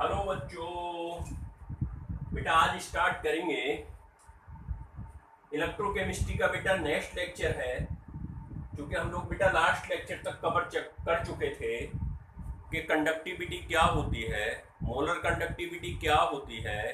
Hello बच्चों, बेटा आज स्टार्ट करेंगे इलेक्ट्रोकेमिस्ट्री का। बेटा नेक्स्ट लेक्चर है, क्योंकि हम लोग बेटा लास्ट लेक्चर तक कवर कर चुके थे कि कंडक्टिविटी क्या होती है, मोलर कंडक्टिविटी क्या होती है,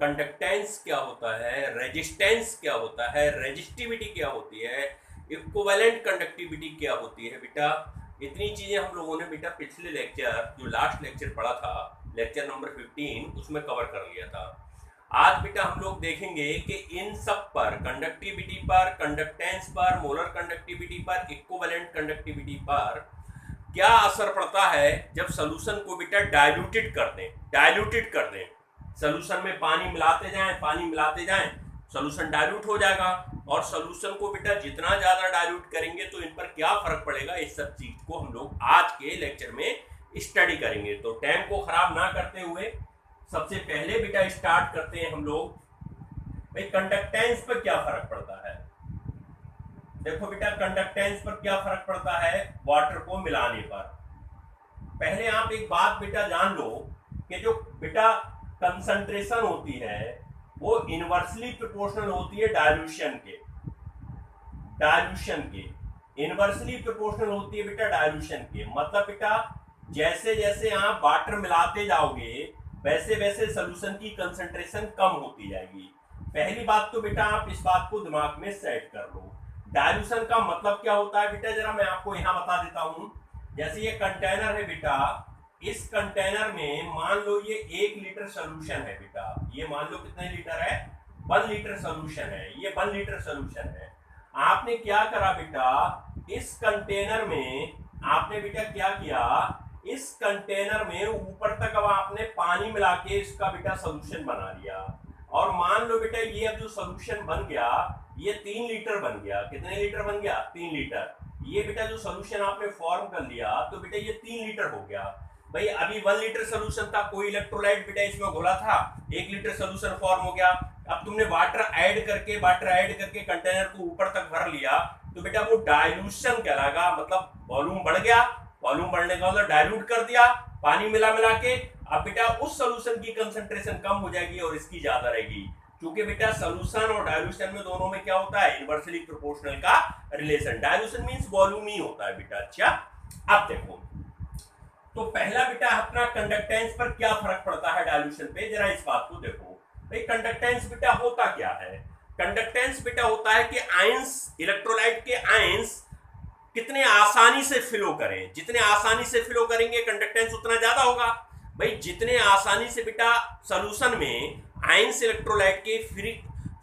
कंडक्टेंस क्या होता है, रेजिस्टेंस क्या होता है, रेजिस्टिविटी क्या होती है, इक्विवेलेंट कंडक्टिविटी क्या होती है। बेटा इतनी चीज़ें हम लोगों ने बेटा पिछले लेक्चर, जो लास्ट लेक्चर पढ़ा था, लेक्चर नंबर 15, उसमें कवर कर लिया था। आज बेटा हम लोग देखेंगे कि इन सब पर, कंडक्टिविटी पर, कंडक्टेंस पर, मोलर कंडक्टिविटी पर, इक्विवेलेंट कंडक्टिविटी पर क्या असर पड़ता है जब सॉल्यूशन को बेटा डाइल्यूटेड कर दें। सॉल्यूशन में पानी मिलाते जाएं, सॉल्यूशन डाइल्यूट हो जाएगा। और सॉल्यूशन को बेटा जितना ज्यादा डाइल्यूट करेंगे तो इन पर क्या फर्क पड़ेगा, इस सब चीज को हम लोग आज के लेक्चर में स्टडी करेंगे। तो टाइम को खराब ना करते हुए सबसे पहले बेटा स्टार्ट करते हैं हम लोग। भाई कंडक्टेंस पर क्या फर्क पड़ता है? देखो बेटा कंडक्टेंस पर क्या फर्क पड़ता है वाटर को मिलाने पर। पहले आप एक बात बेटा जान लो कि जो बेटा कंसंट्रेशन होती है वो इनवर्सली प्रोपोर्शनल होती है डाइल्यूशन के। इनवर्सली प्रोपोर्शनल होती है बेटा डाइल्यूशन के। मतलब बेटा जैसे जैसे आप वाटर मिलाते जाओगे वैसे वैसे सॉल्यूशन की कंसंट्रेशन कम होती जाएगी। पहली बात तो बेटा आप इस बात को दिमाग में सेट कर लो। डाइल्यूशन का मतलब क्या होता है बेटा, जरा मैं आपको यहाँ बता देता हूँ। जैसे ये कंटेनर है बेटा, इस कंटेनर में मान लो ये 1 लीटर सोल्यूशन है बेटा। ये मान लो कितने लीटर है? 1 लीटर सोल्यूशन है। ये 1 लीटर सोल्यूशन है। आपने क्या करा बेटा, इस कंटेनर में आपने बेटा क्या किया, इस कंटेनर में ऊपर तक अब आपने पानी मिला के इसका बेटा सोल्यूशन बना लिया। और मान लो बेटा ये अब जो सोल्यूशन बन गया ये 3 लीटर बन गया। कितने लीटर बन गया? 3 लीटर। ये बेटा जो सोल्यूशन आपने फॉर्म कर लिया तो बेटा ये 3 लीटर हो गया। भाई अभी 1 लीटर सोल्यूशन था, कोई इलेक्ट्रोलाइट बेटा इसमें घोला था, 1 लीटर सोल्यूशन फॉर्म हो गया। अब तुमने वाटर ऐड करके कंटेनर को ऊपर तक भर लिया तो बेटा वो डाइल्यूशन कहलाएगा। मतलब वॉल्यूम बढ़ गया, वॉल्यूम बढ़ने का मतलब डाइल्यूट कर दिया पानी मिला के। अब बेटा उस सोल्यूशन की कंसंट्रेशन कम हो जाएगी और इसकी ज्यादा रहेगी, क्योंकि बेटा सोल्यूशन और डाइल्यूशन में दोनों में क्या होता है? इनवर्सली प्रोपोर्शनल का रिलेशन। डाइल्यूशन मींस वॉल्यूम ही होता है बेटा। अच्छा अब देखो, तो पहला बेटा अपना कंडक्टेंस पर क्या फर्क पड़ता है डाइल्यूशन पे, जरा इस बात को देखो। भाई कंडक्टेंस बेटा होता क्या है? कंडक्टेंस बेटा होता है कि आयंस, इलेक्ट्रोलाइट के आयंस कितने आसानी से फ्लो करें। जितने आसानी से फ्लो करेंगे कंडक्टेंस उतना ज्यादा होगा। भाई जितने आसानी से बेटा सॉल्यूशन में आयंस इलेक्ट्रोलाइट के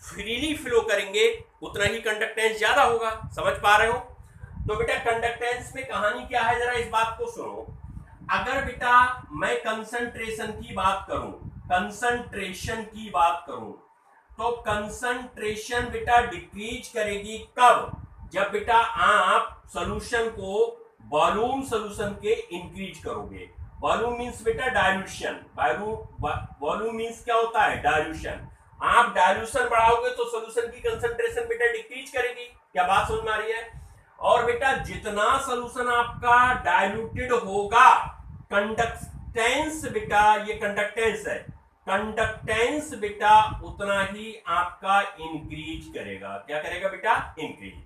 फ्रीली फ्लो करेंगे उतना ही कंडक्टेंस ज्यादा होगा। समझ पा रहे हो? तो बेटा कंडक्टेंस में कहानी क्या है, जरा इस बात को सुनो। अगर बेटा मैं कंसंट्रेशन की बात करूं तो कंसंट्रेशन बेटा डिक्रीज करेगी कब? जब बेटा आप सॉल्यूशन को वॉल्यूम सॉल्यूशन के इंक्रीज करोगे। वॉल्यूम मींस बेटा डाइल्यूशन। वॉल्यूम मींस क्या होता है? डाइल्यूशन। आप डाइल्यूशन बढ़ाओगे तो सॉल्यूशन की कंसंट्रेशन बेटा डिक्रीज करेगी। क्या बात समझ में आ रही है? और बेटा जितना सॉल्यूशन आपका डाइल्यूटेड होगा, कंडक्टेंस बेटा, ये कंडक्टेंस है, कंडक्टेंस बेटा उतना ही आपका इंक्रीज करेगा। क्या करेगा बेटा? इंक्रीज।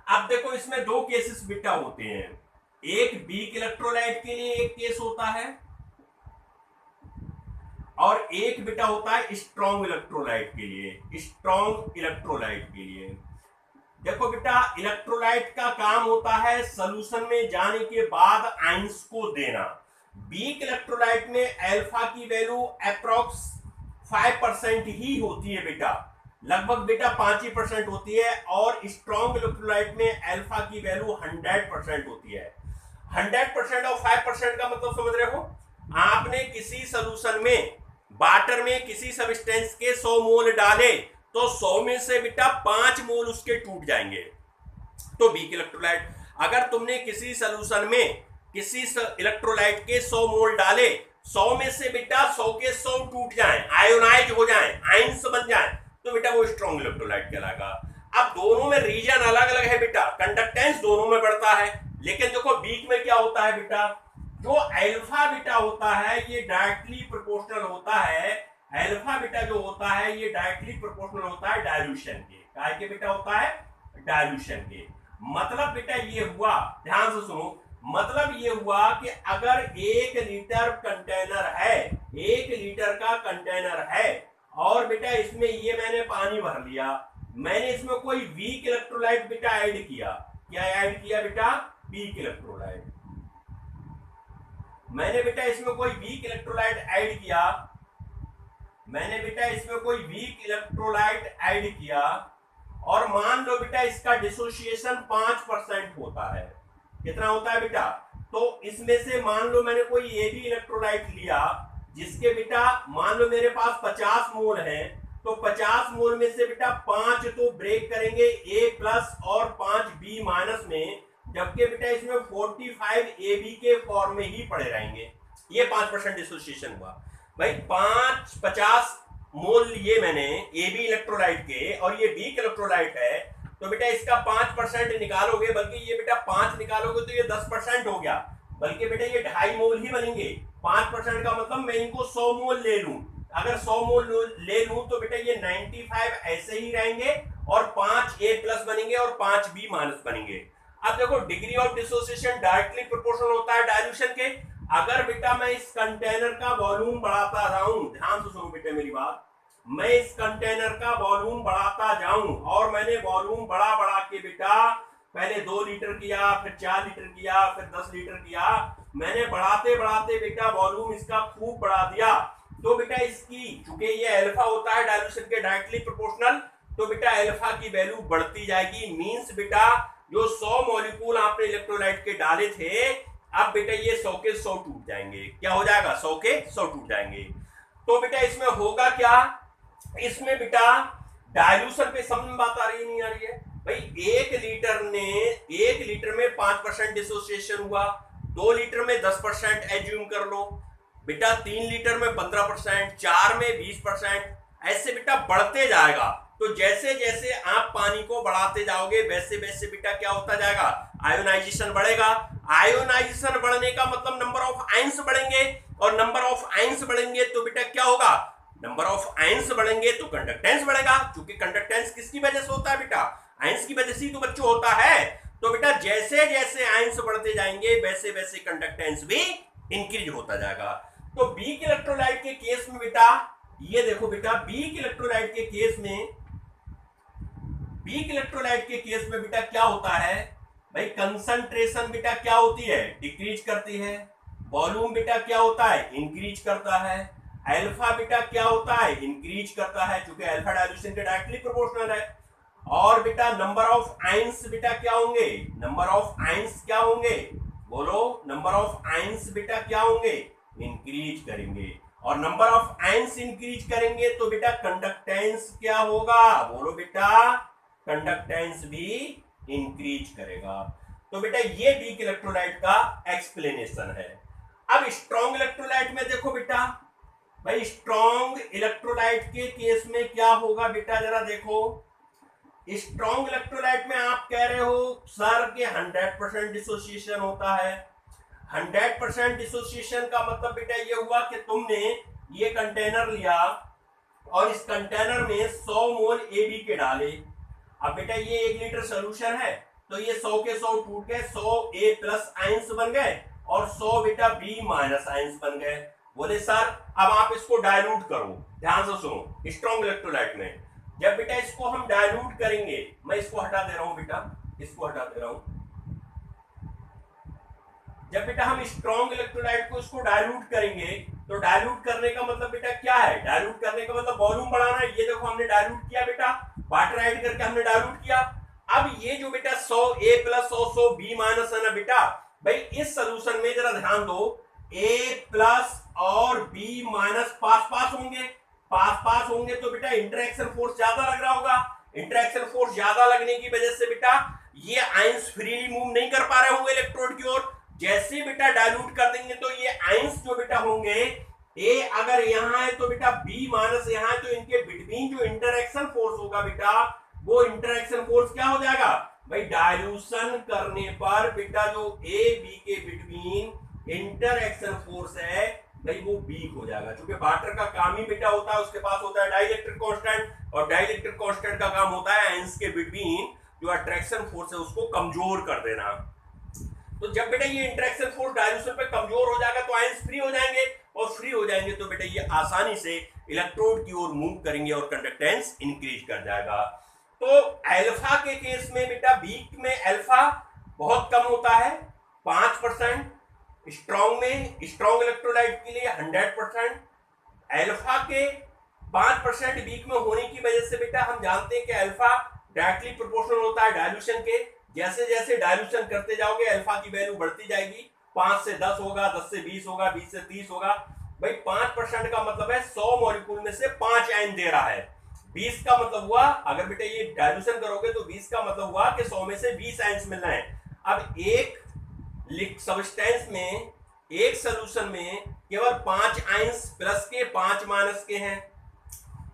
अब देखो इसमें 2 केसेस बेटा होते हैं। एक वीक इलेक्ट्रोलाइट के लिए एक केस होता है और एक बेटा होता है स्ट्रॉन्ग इलेक्ट्रोलाइट के लिए। देखो बेटा इलेक्ट्रोलाइट का काम होता है सॉल्यूशन में जाने के बाद आयंस को देना। वीक इलेक्ट्रोलाइट में अल्फा की वैल्यू अप्रॉक्स 5% ही होती है बेटा, लगभग बेटा 5% होती है। और स्ट्रॉन्ग इलेक्ट्रोलाइट में अल्फा की वैल्यू 100% होती है। 100% और 5% का मतलब समझ रहे हो? आपने किसी सॉल्यूशन में, वाटर में किसी सब्सटेंस के 100 मोल डाले तो 100 में से बेटा 5 मोल उसके टूट जाएंगे, तो वीक इलेक्ट्रोलाइट। अगर तुमने किसी सॉल्यूशन में किसी इलेक्ट्रोलाइट के 100 मोल डाले, 100 में से बेटा 100 के 100 टूट जाएं, आयोनाइज हो जाएं, आयंस बन जाएं, तो बेटा वो स्ट्रॉन्ग इलेक्ट्रोलाइट कहलाएगा। अब दोनों में रीजन अलग अलग है बेटा, कंडक्टेंस दोनों में बढ़ता है। लेकिन देखो वीक में क्या होता है बेटा, जो अल्फा बीटा होता है ये डायरेक्टली प्रोपोर्शनल होता है, अल्फा बीटा जो होता है ये डायरेक्टली प्रोपोर्शनल होता है डायल्यूशन के। काय के बेटा होता है? डायल्यूशन के। मतलब बेटा ये हुआ, ध्यान से सुनो, मतलब ये हुआ कि अगर 1 लीटर कंटेनर है, 1 लीटर का कंटेनर है, और बेटा इसमें ये मैंने पानी भर लिया, मैंने इसमें कोई वीक इलेक्ट्रोलाइट बेटा ऐड किया। क्या ऐड किया बेटा? Weak electrolyte. मैंने बेटा इसमें कोई वीक इलेक्ट्रोलाइट ऐड किया, मैंने बेटा इसमें कोई वीक इलेक्ट्रोलाइट ऐड किया, और मान लो बेटा इसका डिसोसिएशन 5% होता है। कितना होता है बेटा? तो इसमें से मान लो मैंने कोई ए बी इलेक्ट्रोलाइट लिया, जिसके बेटा मान लो मेरे पास 50 मोल है, तो 50 मोल में से बेटा 5 तो ब्रेक करेंगे ए प्लस और 5 बी माइनस में, जबकि बेटा इसमें 45 ए बी के फॉर्म में ही पड़े रहेंगे। ये 5% डिसोसिएशन हुआ भाई। 50 मोल लिए मैंने ए बी इलेक्ट्रोलाइट के, और ये वीक इलेक्ट्रोलाइट है, तो बेटा इसका 5% निकालोगे, बल्कि ये बेटा 5 निकालोगे तो ये 10% हो गया, बल्कि बेटा ये 2.5 मोल ही बनेंगे। 5% का मतलब मैं इनको 100 मोल ले लूं, अगर 100 मोल ले लूं तो बेटा ये 95 ऐसे ही रहेंगे, और 5 ए प्लस बनेंगे और 5 बी माइनस बनेंगे। अब देखो degree of dissociation directly proportional होता है डायल्यूशन के। अगर बेटा मैं इस कंटेनर का वॉल्यूम बढ़ाता जाऊं, ध्यान से सुनो बेटा मेरी बात, मैं इस कंटेनर का वॉल्यूम बढ़ाता जाऊं, और मैंने वॉल्यूम बढ़ा के बेटा पहले 2 लीटर किया, फिर 4 लीटर किया, फिर 10 लीटर किया, मैंने बढ़ाते बढ़ाते बेटा वॉल्यूम इसका खूब बढ़ा दिया, तो बेटा इसकी, चूंकि ये अल्फा होता है डायल्यूशन के डायरेक्टली प्रोपोर्शनल, तो बेटा अल्फा की वैल्यू बढ़ती जाएगी। मींस बेटा जो 100 मॉलिक्यूल आपने इलेक्ट्रोलाइट के डाले थे, अब बेटा ये 100 के 100 टूट जाएंगे। क्या हो जाएगा? 100 के 100 टूट जाएंगे। तो बेटा इसमें होगा क्या? इसमें बेटा डायल्यूशन पे समझ में बात आ रही है नहीं आ रही है भाई? 1 लीटर में 5% डिसोसिएशन हुआ, 2 लीटर में 10% एज्यूम कर लो बेटा, 3 लीटर में 15%, 4 में 20%, ऐसे बेटा बढ़ते जाएगा। तो जैसे जैसे आप पानी को बढ़ाते जाओगे वैसे वैसे बेटा क्या होता जाएगा? आयोनाइजेशन बढ़ेगा। आयोनाइजेशन बढ़ने का मतलब नंबर ऑफ आयंस बढ़ेंगे, और नंबर ऑफ आयंस बढ़ेंगे तो बेटा क्या होगा? नंबर ऑफ आयंस बढ़ेंगे तो कंडक्टेंस बढ़ेगा, क्योंकि कंडक्टेंस किसकी वजह से होता है बेटा? आयंस की वजह से ही तो बच्चों होता है। तो बेटा जैसे जैसे आयंस बढ़ते जाएंगे वैसे वैसे कंडक्टेंस भी इंक्रीज होता जाएगा। तो वीक इलेक्ट्रोलाइट के केस में बेटा ये देखो बेटा, वीक इलेक्ट्रोलाइट के केस में, वीक इलेक्ट्रोलाइट के केस में बेटा क्या होता है भाई? कंसंट्रेशन बेटा क्या होती है? डिक्रीज करती है। वॉल्यूम बेटा क्या होता है? इंक्रीज करता है। अल्फा बेटा क्या होता है? इंक्रीज करता है, क्योंकि अल्फा डायल्यूशन के डायरेक्टली प्रोपोर्शनल है। और बेटा नंबर ऑफ आयंस बेटा क्या होंगे? नंबर ऑफ आयंस क्या होंगे? बोलो, नंबर ऑफ आयंस बेटा क्या होंगे? इंक्रीज करेंगे। और नंबर ऑफ आयंस इंक्रीज करेंगे तो बेटा कंडक्टेंस क्या होगा? बोलो बेटा, कंडक्टेंस भी इंक्रीज करेगा। तो बेटा ये वीक इलेक्ट्रोलाइट का एक्सप्लेनेशन है। अब स्ट्रॉन्ग इलेक्ट्रोलाइट में देखो बेटा, भाई स्ट्रॉन्ग इलेक्ट्रोलाइट के केस में क्या होगा बेटा, जरा देखो। स्ट्रॉन्ग इलेक्ट्रोलाइट में आप कह रहे हो सर के 100% डिसोसिएशन होता है। 100% डिसोसिएशन का मतलब बेटा ये हुआ कि तुमने ये कंटेनर लिया और इस कंटेनर में 100 मोल AB के डाले। अब बेटा ये 1 लीटर सोल्यूशन है, तो ये 100 के 100 टूट गए, 100 A प्लस आयंस बन गए और 100 बेटा B माइनस आयंस बन गए। बोले सर अब आप इसको डायलूट करो। ध्यान से सुनो, स्ट्रॉन्ग इलेक्ट्रोलाइट में जब बेटा इसको हम डायलूट करेंगे, मैं इसको हटा दे रहा हूं बेटा, इसको हटा दे रहा हूं। जब बेटा हम स्ट्रॉन्ग इलेक्ट्रोलाइट को इसको डायलूट करेंगे, तो डायलूट करने का मतलब बेटा क्या है? डायलूट करने का मतलब वॉल्यूम बढ़ाना है। ये देखो हमने डायलूट किया बेटा, वाटर ऐड करके हमने डायलूट किया। अब ये जो बेटा 100 A प्लस 100 B माइनस है ना बेटा, भाई इस सोल्यूशन में जरा ध्यान दो, A प्लस और B माइनस पास पास होंगे, पास पास होंगे तो बेटा इंटरेक्शन फोर्स ज्यादा लग रहा होगा। इंटरेक्शन फोर्स ज्यादा लगने की वजह से बेटा ये आयंस फ्रीली मूव नहीं कर पा रहे होंगे इलेक्ट्रोड की ओर। जैसे बेटा डायलूट कर देंगे तो ये आयंस जो बेटा होंगे, ए अगर यहां है तो बेटा B माइनस यहां है, तो इनके बिटवीन जो इंटरेक्शन फोर्स होगा बेटा, वो इंटरेक्शन फोर्स क्या हो जाएगा भाई? डायल्यूशन करने पर बेटा जो A B के बिटवीन इंटरएक्शन फोर्स है भाई वो वीक हो जाएगा, क्योंकि वाटर का काम ही बेटा होता है, उसके पास होता है डाइलेक्ट्रिक कांस्टेंट, और डाइलेक्ट्रिक कांस्टेंट का काम होता है आयंस के बिटवीन जो अट्रैक्शन फोर्स है उसको कमजोर कर देना। तो जब बेटा ये इंटरेक्शन फोर्स डायल्यूशन पे कमजोर हो जाएगा तो आयंस फ्री हो जाएंगे, और फ्री हो जाएंगे तो बेटा ये आसानी से इलेक्ट्रोड की ओर मूव करेंगे और कंडक्टेंस इंक्रीज कर जाएगा। तो अल्फा के केस में बेटा वीक में अल्फा बहुत कम होता है 5%, स्ट्रॉन्ग में स्ट्रॉन्ग इलेक्ट्रोलाइट के लिए 100%। अल्फा के 5% वीक में होने की वजह से बेटा हम जानते हैं कि अल्फा डायरेक्टली प्रोपोर्शनल होता है डायल्यूशन के। जैसे जैसे डायल्यूशन करते जाओगे अल्फा की वैल्यू बढ़ती जाएगी, 5 से 10 होगा, 10 से 20 होगा, 20 से 30 होगा। भाई 5% का मतलब है 100 मॉलिक्यूल में से 5 आयन दे रहा है। 20 का मतलब हुआ, अगर बेटा ये डायल्यूशन करोगे तो 20 का मतलब हुआ कि 100 में से 20 आयन्स मिलना है। अब एक सब्सटेंस में, एक सोल्यूशन में केवल 5 आयन्स प्लस के 5 माइनस के हैं,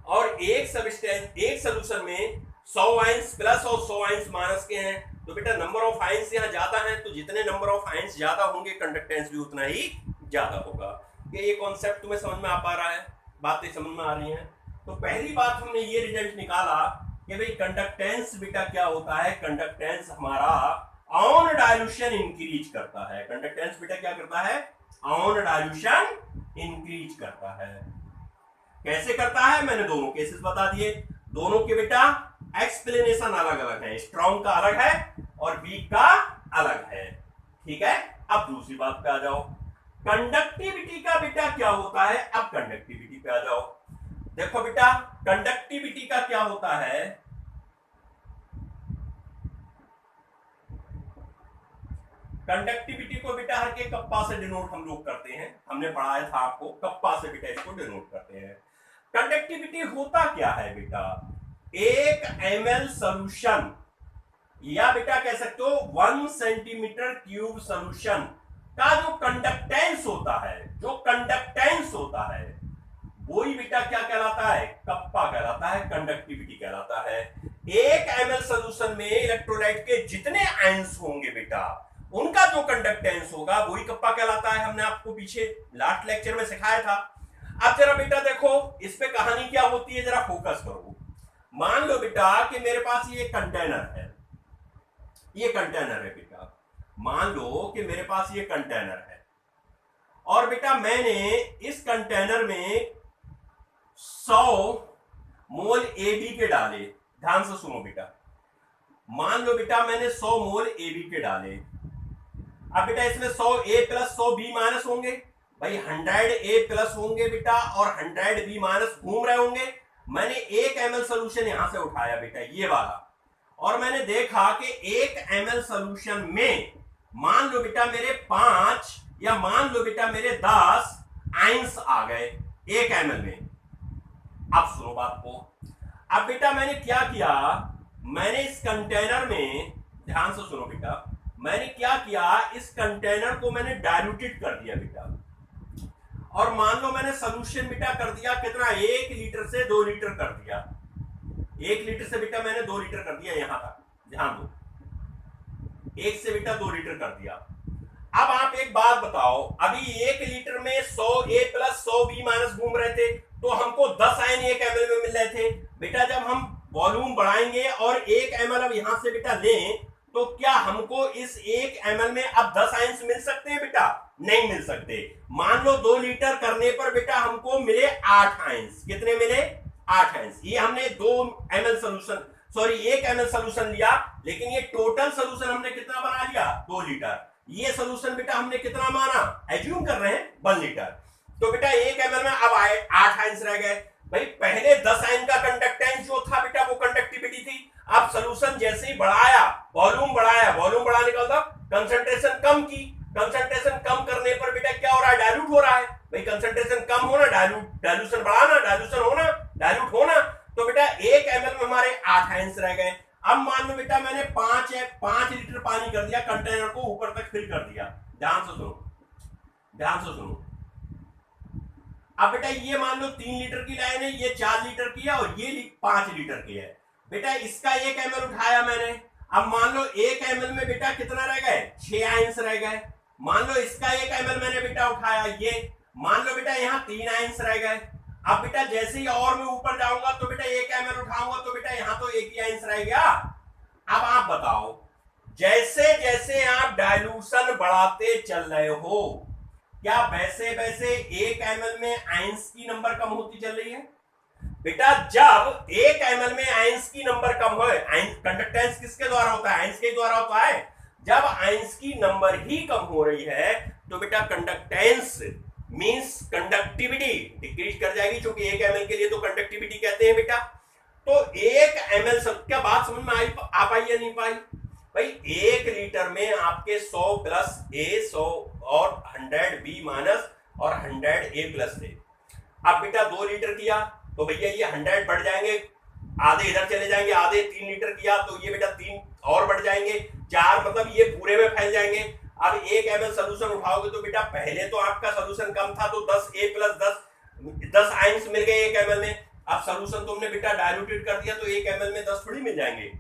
और एक सोल्यूशन में 100 आयन्स प्लस और 100 आयन्स माइनस के हैं। तो बेटा नंबर ऑफ आयन्स यहाँ ज्यादा हैं, तो जितने नंबर ऑफ आयन्स ज्यादा होंगे कंडक्टेंस भी उतना ही ज्यादा होगा। ये कॉन्सेप्ट तुम्हें समझ में आ पा रहा है, बातें समझ में आ रही हैं? तो पहली बात हमने ये रिजल्ट निकाला कि भाई कंडक्टेंस बेटा क्या होता है, कंडक्टेंस हमारा ऑन डायल्यूशन इंक्रीज करता है। कंडक्टेंस बेटा क्या करता है, ऑन डायल्यूशन इंक्रीज करता है। कैसे करता है मैंने दोनों केसेस बता दिए, दोनों के बेटा एक्सप्लेनेशन अलग अलग है, स्ट्रॉन्ग का अलग है और वीक का अलग है। ठीक है, अब दूसरी बात पे आ जाओ, कंडक्टिविटी का बेटा क्या होता है। अब कंडक्टिविटी पे आ जाओ, देखो बेटा कंडक्टिविटी का क्या होता है, कंडक्टिविटी को बेटा हर के कप्पा से डिनोट हम लोग करते हैं, हमने पढ़ाया था आपको, कप्पा से बेटा इसको डिनोट करते हैं। कंडक्टिविटी होता क्या है बेटा, 1 ml सॉल्यूशन या बेटा कह सकते हो 1 सेंटीमीटर क्यूब सॉल्यूशन का जो कंडक्टेंस होता है, जो कंडक्टेंस होता है वही बेटा क्या कहलाता है, कप्पा कहलाता है, कंडक्टिविटी कहलाता है। 1 ml सॉल्यूशन में इलेक्ट्रोलाइट के जितने आयंस होंगे बेटा उनका जो कंडक्टेंस होगा वही कप्पा कहलाता है। हमने आपको पीछे लास्ट लेक्चर में सिखाया था। अब जरा बेटा देखो इस पे कहानी क्या होती है, जरा फोकस करो। मान लो बेटा कि मेरे पास ये कंटेनर है, ये कंटेनर है बेटा, मान लो कि मेरे पास ये कंटेनर है, और बेटा मैंने इस कंटेनर में 100 मोल AB के डाले। ध्यान से सुनो बेटा, मान लो बेटा मैंने 100 मोल AB के डाले। अब बेटा इसमें 100A प्लस 100B माइनस होंगे, भाई 100A प्लस होंगे बेटा और 100B माइनस घूम रहे होंगे। मैंने 1 ml सोल्यूशन यहां से उठाया बेटा ये वाला, और मैंने देखा कि 1 ml सोल्यूशन में मान लो बेटा मेरे 5 या मान लो बेटा मेरे 10 आयंस आ गए 1 ml में। अब सुनो बात को, अब बेटा मैंने क्या किया, मैंने इस कंटेनर में, ध्यान से सुनो बेटा, मैंने क्या किया, इस कंटेनर को मैंने डाइल्यूटेड कर दिया बेटा, और मान लो मैंने सोल्यूशन बेटा कर दिया कितना, 1 लीटर से 2 लीटर कर दिया। 1 लीटर से बेटा मैंने 2 लीटर कर दिया, यहां तक ध्यान दो, 1 से बेटा 2 लीटर कर दिया। अब आप एक बात बताओ, अभी 1 लीटर में 100A प्लस 100B माइनस घूम रहे थे, तो हमको 10 आयन 1 ml में मिल रहे थे। बेटा जब हम वॉल्यूम बढ़ाएंगे और 1 ml अब यहां से बेटा लें, तो क्या हमको इस 1 ml में अब 10 आयंस मिल सकते हैं बेटा, नहीं मिल सकते। मान लो 2 लीटर करने पर बेटा हमको मिले 8 आयंस, कितने मिले, 8 आयंस। ये हमने 2 ml solution, sorry 1 ml solution लिया, लेकिन ये टोटल सोल्यूशन हमने कितना बना लिया, 2 लीटर। ये सोल्यूशन बेटा हमने कितना माना, एज्यूम कर रहे हैं 1 लीटर। तो बेटा 1 ml में अब 8 आयंस रह गए। भाई पहले 10 आयन का कंडक्टेंस जो था बेटा वो कंडक्टिविटी थी। अब सोल्यूशन जैसे ही बढ़ाया, वॉल्यूम बढ़ाया, वॉल्यूम बढ़ाने का मतलब कंसंट्रेशन कम की, कंसंट्रेशन कम करने पर बेटा क्या हो रहा है, डाइल्यूट हो रहा है। भाई कंसंट्रेशन कम होना, डाइल्यूशन बढ़ाना, डाइल्यूशन होना, डाइल्यूट होना। तो बेटा 1 ml में हमारे 8 आयंस रह गए। अब मान लो बेटा मैंने 5 लीटर पानी कर दिया, कंटेनर को ऊपर तक फिल कर दिया। ध्यान से सुनो, ध्यान से सुनो। अब बेटा ये मान लो 3 लीटर की लाइन है, ये 4 लीटर की है और ये 5 लीटर की है। बेटा इसका 1 ml उठाया मैंने, अब मान लो 1 ml में बेटा कितना रह गए, 6 आयंस रह गए। मान लो इसका 1 ml मैंने बेटा उठाया, ये मान लो बेटा यहाँ 3 आयंस रह गए। अब बेटा जैसे ही और मैं ऊपर जाऊंगा तो बेटा 1 ml उठाऊंगा तो बेटा यहाँ तो एक ही आयंस रह गया। अब आप बताओ, जैसे जैसे आप डाइल्यूशन बढ़ाते चल रहे हो, क्या वैसे वैसे 1 ml में आयंस की नंबर कम होती चल रही है? बेटा जब 1 ml में आयंस की नंबर कम हो, कंडक्टेंस किसके द्वारा होता है? आयंस के द्वारा होता है। जब आयंस की नंबर ही कम हो रही है तो बेटा कंडक्टेंस मींस कंडक्टिविटी डिक्रीज कर जाएगी, क्योंकि 1 ml के लिए तो कंडक्टिविटी कहते हैं बेटा। तो 1 ml सब क्या बात समझ में आ पाई या नहीं पाई? भाई 1 लीटर में आपके 100 प्लस ए 100 और 100 बी माइनस और 100 ए प्लस थे। अब बेटा 2 लीटर किया तो भैया ये 100 बढ़ जाएंगे, आधे इधर चले जाएंगे, आधे 3 लीटर किया तो ये बेटा 3 और बढ़ जाएंगे, 4 मतलब ये पूरे में फैल जाएंगे। अब 1 ml सोल्यूशन उठाओगे तो बेटा पहले तो आपका सोल्यूशन कम था तो 10 ए प्लस 10 आयंस मिल गए 1 ml में। अब सोल्यूशन तुमने बेटा डाइल्यूटेड कर दिया तो 1 ml में 10 थोड़ी मिल जाएंगे।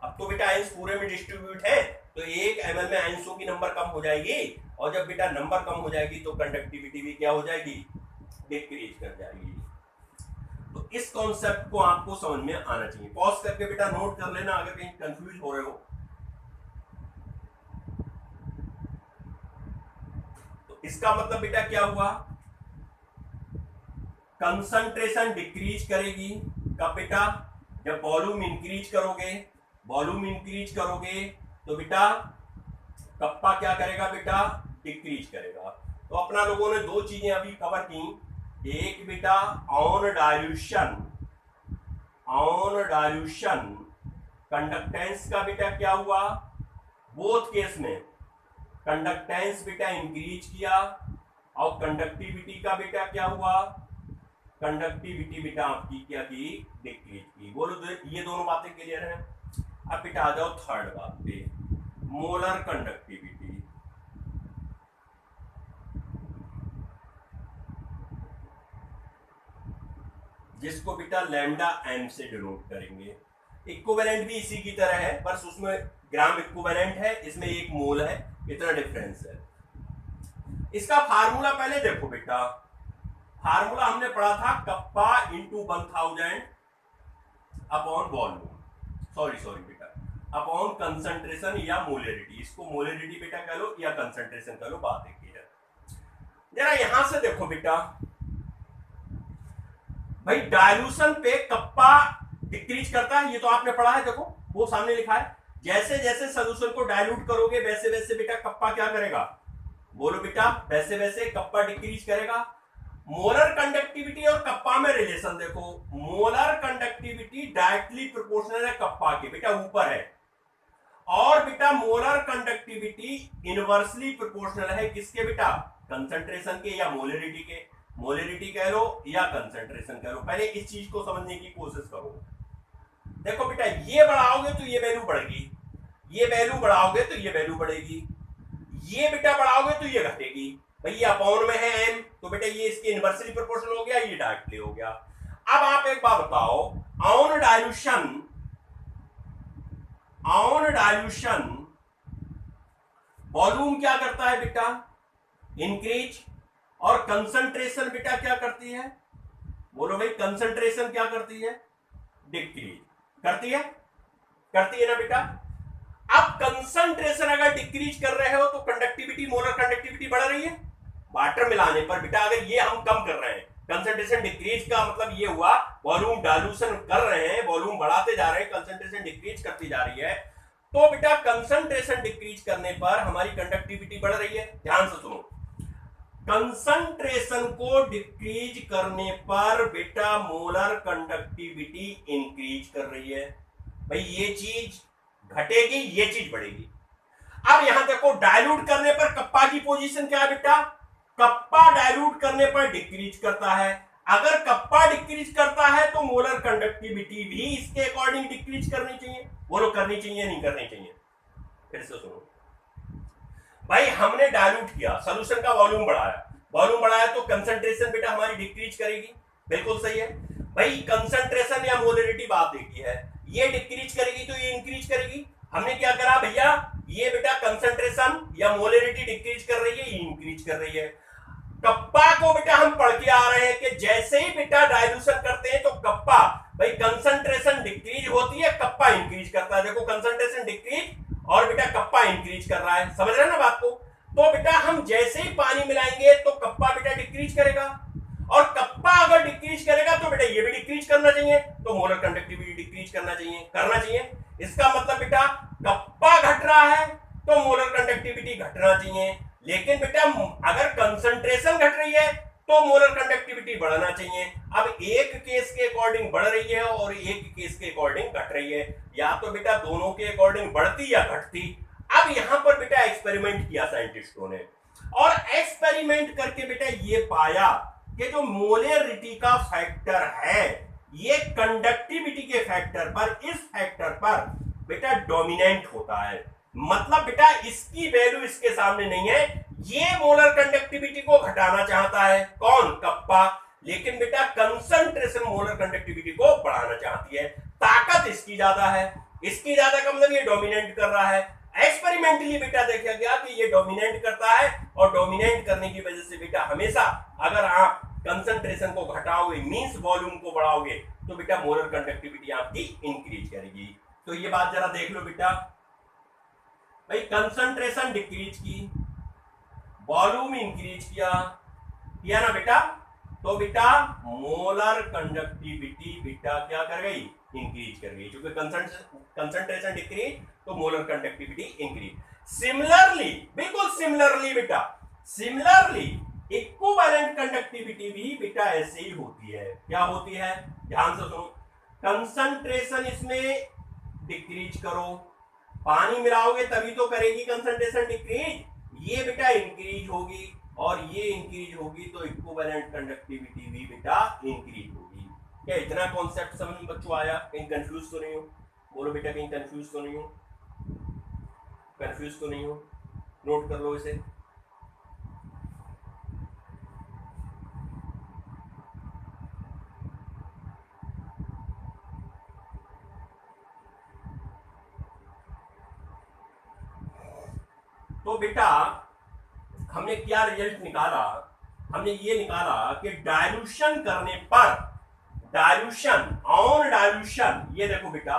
अब तो बेटा आयंस पूरे में डिस्ट्रीब्यूट है तो 1 ml में आयंसों की नंबर कम हो जाएगी, और जब बेटा नंबर कम हो जाएगी तो कंडक्टिविटी भी क्या हो जाएगी? डिक्रीज कर जाएगी। तो इस कॉन्सेप्ट को आपको समझ में आना चाहिए। पॉज करके बेटा नोट कर लेना अगर कहीं कंफ्यूज हो रहे हो। तो इसका मतलब बेटा क्या हुआ? कंसंट्रेशन डिक्रीज करेगी कब बेटा? जब वॉल्यूम इंक्रीज करोगे, वॉल्यूम इंक्रीज करोगे तो बेटा कप्पा क्या करेगा बेटा? डिक्रीज करेगा। तो अपना लोगों ने 2 चीजें अभी कवर की, एक बेटा ऑन डाइल्यूशन कंडक्टेंस का बेटा क्या हुआ? बोथ केस में कंडक्टेंस बेटा इंक्रीज किया, और कंडक्टिविटी का बेटा क्या हुआ? कंडक्टिविटी बेटा आपकी क्या की? डिक्रीज की। बोलो ये दोनों बातें क्लियर हैं? अब बेटा आ जाओ थर्ड बात पे, मोलर कंडक्टिविटी। जिसको बेटा लैम्डा एम से डिनोट करेंगे। इक्विवेलेंट भी इसी की तरह है, बस उसमें ग्राम इक्विवेलेंट है, इसमें 1 मोल है, इतना डिफरेंस है। इसका फार्मूला पहले देखो बेटा, फार्मूला हमने पढ़ा था kappa into 1000 upon volume, sorry बेटा अपॉन कंसंट्रेशन या मोलरिटी। इसको मोलरिटी बेटा कह लो या कंसंट्रेशन कह लो, बात एक ही है। जरा यहां से देखो बेटा, भाई डाइल्यूशन पे कप्पा डिक्रीज करता है, ये तो आपने पढ़ा है, देखो वो सामने लिखा है। जैसे जैसे सोल्यूशन को डाइल्यूट करोगे वैसे वैसे बेटा कप्पा क्या करेगा? बोलो बेटा, वैसे वैसे कप्पा डिक्रीज करेगा। मोलर कंडक्टिविटी और कप्पा में रिलेशन देखो, मोलर कंडक्टिविटी डायरेक्टली प्रोपोर्शनल है कप्पा के, बेटा ऊपर है, और बेटा मोलर कंडक्टिविटी इनवर्सली प्रोपोर्शनल है किसके बेटा? कंसंट्रेशन के या मोलरिटी के। मोलरिटी कह लो या कंसंट्रेशन कह लो, पहले इस चीज को समझने की कोशिश करो। देखो बेटा, ये बढ़ाओगे तो ये वैल्यू बढ़ेगी, ये वैल्यू बढ़ाओगे तो ये वैल्यू बढ़ेगी, ये बेटा बढ़ाओगे तो ये घटेगी। भाई ये अपॉन में है m, तो बेटा ये इसके इनवर्सली प्रोपोर्शनल हो गया, ये डायरेक्टली हो गया। अब आप एक बात बताओ, ऑन डाइल्यूशन वॉल्यूम क्या करता है बेटा? इंक्रीज, और कंसंट्रेशन बेटा क्या करती है? बोलो भाई, कंसंट्रेशन क्या करती है? डिक्रीज करती है, करती है ना बेटा। अब कंसंट्रेशन अगर डिक्रीज कर रहे हो तो कंडक्टिविटी, मोलर कंडक्टिविटी बढ़ रही है वाटर मिलाने पर बेटा। अगर ये हम कम कर रहे हैं, कंसंट्रेशन डिक्रीज का मतलब ये हुआ वॉल्यूम डाइल्यूशन कर रहे हैं, वॉल्यूम बढ़ाते जा रहे हैं, कंसंट्रेशन डिक्रीज करती जा रही है, तो बेटा कंसंट्रेशन डिक्रीज करने पर हमारी कंडक्टिविटी बढ़ रही है। ध्यान से सुनो, कंसंट्रेशन को डिक्रीज करने पर बेटा मोलर कंडक्टिविटी इंक्रीज कर रही है। भाई ये चीज घटेगी, ये चीज बढ़ेगी। अब यहां देखो, डाइल्यूट करने पर कप्पा की पोजीशन क्या है बेटा? कप्पा डाइल्यूट करने पर डिक्रीज करता है। अगर कप्पा डिक्रीज करता है तो मोलर कंडक्टिविटी भी इसके अकॉर्डिंग डिक्रीज करनी चाहिए। बोलो, करनी चाहिए नहीं करनी चाहिए? फिर से सुनो भाई, हमने डाइल्यूट किया, सॉल्यूशन का वॉल्यूम बढ़ाया, वॉल्यूम बढ़ाया तो कंसंट्रेशन बेटा हमारी डिक्रीज करेगी, बिल्कुल सही है भाई। कंसंट्रेशन या मोलरिटी बात एक ही है, ये डिक्रीज करेगी तो ये इंक्रीज करेगी। हमने क्या करा भैया, ये बेटा कंसंट्रेशन या मोलरिटी डिक्रीज कर रही है, इंक्रीज कर रही है। कप्पा को बेटा हम पढ़ के आ रहे हैं कि जैसे ही बेटा डाइल्यूशन करते हैं तो कप्पा भाई कंसंट्रेशन डिक्रीज होती है, कप्पा इंक्रीज करता है। देखो कंसंट्रेशन डिक्रीज और बेटा कप्पा इंक्रीज कर रहा है, समझ रहे हैं ना बात को। तो बेटा हम जैसे ही पानी मिलाएंगे तो कप्पा बेटा डिक्रीज करेगा, और कप्पा अगर डिक्रीज करेगा तो बेटा ये भी डिक्रीज करना चाहिए, तो मोलर कंडक्टिविटी डिक्रीज करना चाहिए। इसका मतलब बेटा कप्पा घट रहा है तो मोलर कंडक्टिविटी घटना चाहिए, लेकिन बेटा अगर कंसंट्रेशन घट रही है तो मोलर कंडक्टिविटी बढ़ना चाहिए। अब एक केस के अकॉर्डिंग बढ़ रही है और एक केस के अकॉर्डिंग घट रही है, या तो बेटा दोनों के अकॉर्डिंग बढ़ती या घटती। अब यहां पर बेटा एक्सपेरिमेंट किया साइंटिस्टों ने, और एक्सपेरिमेंट करके बेटा ये पाया कि जो मोलरिटी का फैक्टर है ये कंडक्टिविटी के फैक्टर पर, इस फैक्टर पर बेटा डोमिनेंट होता है। मतलब बेटा इसकी वैल्यू इसके सामने नहीं है, ये मोलर कंडक्टिविटी को घटाना चाहता है, कौन? कप्पा। लेकिन बेटा कंसंट्रेशन मोलर कंडक्टिविटी को बढ़ाना चाहती है। ताकत इसकी ज्यादा है, इसकी ज्यादा का मतलब ये डोमिनेट कर रहा है। एक्सपेरिमेंटली बेटा देखा गया कि ये डोमिनेट करता है, और डोमिनेट करने की वजह से बेटा हमेशा अगर आप कंसंट्रेशन को घटाओगे मींस वॉल्यूम को बढ़ाओगे तो बेटा मोलर कंडक्टिविटी आपकी इंक्रीज करेगी। तो ये बात जरा देख लो बेटा, भाई कंसंट्रेशन डिक्रीज की, वॉल्यूम इंक्रीज किया ना बेटा, तो बेटा मोलर कंडक्टिविटी बेटा क्या कर गई? इंक्रीज कर गई, क्योंकि कंसंट्रेशन डिक्रीज तो मोलर कंडक्टिविटी इंक्रीज। सिमिलरली, बिल्कुल सिमिलरली बेटा, सिमिलरली इक्विवेलेंट कंडक्टिविटी भी बेटा ऐसे ही होती है। क्या होती है? ध्यान से सुनो, कंसंट्रेशन इसमें डिक्रीज करो, पानी मिलाओगे तभी तो करेगी कंसंट्रेशन डिक्रीज, ये बेटा इंक्रीज होगी और ये इंक्रीज होगी तो इक्विवेलेंट कंडक्टिविटी भी बेटा इंक्रीज होगी। क्या इतना कॉन्सेप्ट समझ में बच्चों आया? कहीं कंफ्यूज तो नहीं हो? बोलो बेटा कहीं कंफ्यूज तो नहीं हो? कंफ्यूज तो नहीं हो? नोट कर लो इसे। तो बेटा हमने क्या रिजल्ट निकाला? हमने ये निकाला कि डाइल्यूशन करने पर, डाइल्यूशन, ऑन डाइल्यूशन, ये देखो बेटा,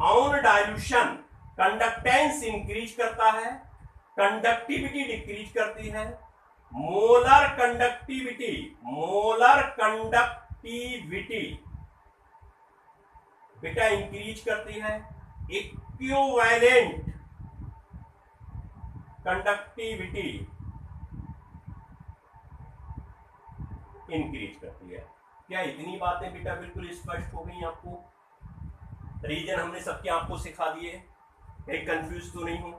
ऑन डाइल्यूशन कंडक्टेंस इंक्रीज करता है, कंडक्टिविटी डिक्रीज करती है, मोलर कंडक्टिविटी बेटा इंक्रीज करती है, इक्विवेलेंट कंडक्टिविटी इंक्रीज करती है। क्या इतनी बातें बेटा बिल्कुल स्पष्ट हो गई आपको? रीजन हमने सबके आपको सिखा दिए, कहीं कंफ्यूज तो नहीं हो?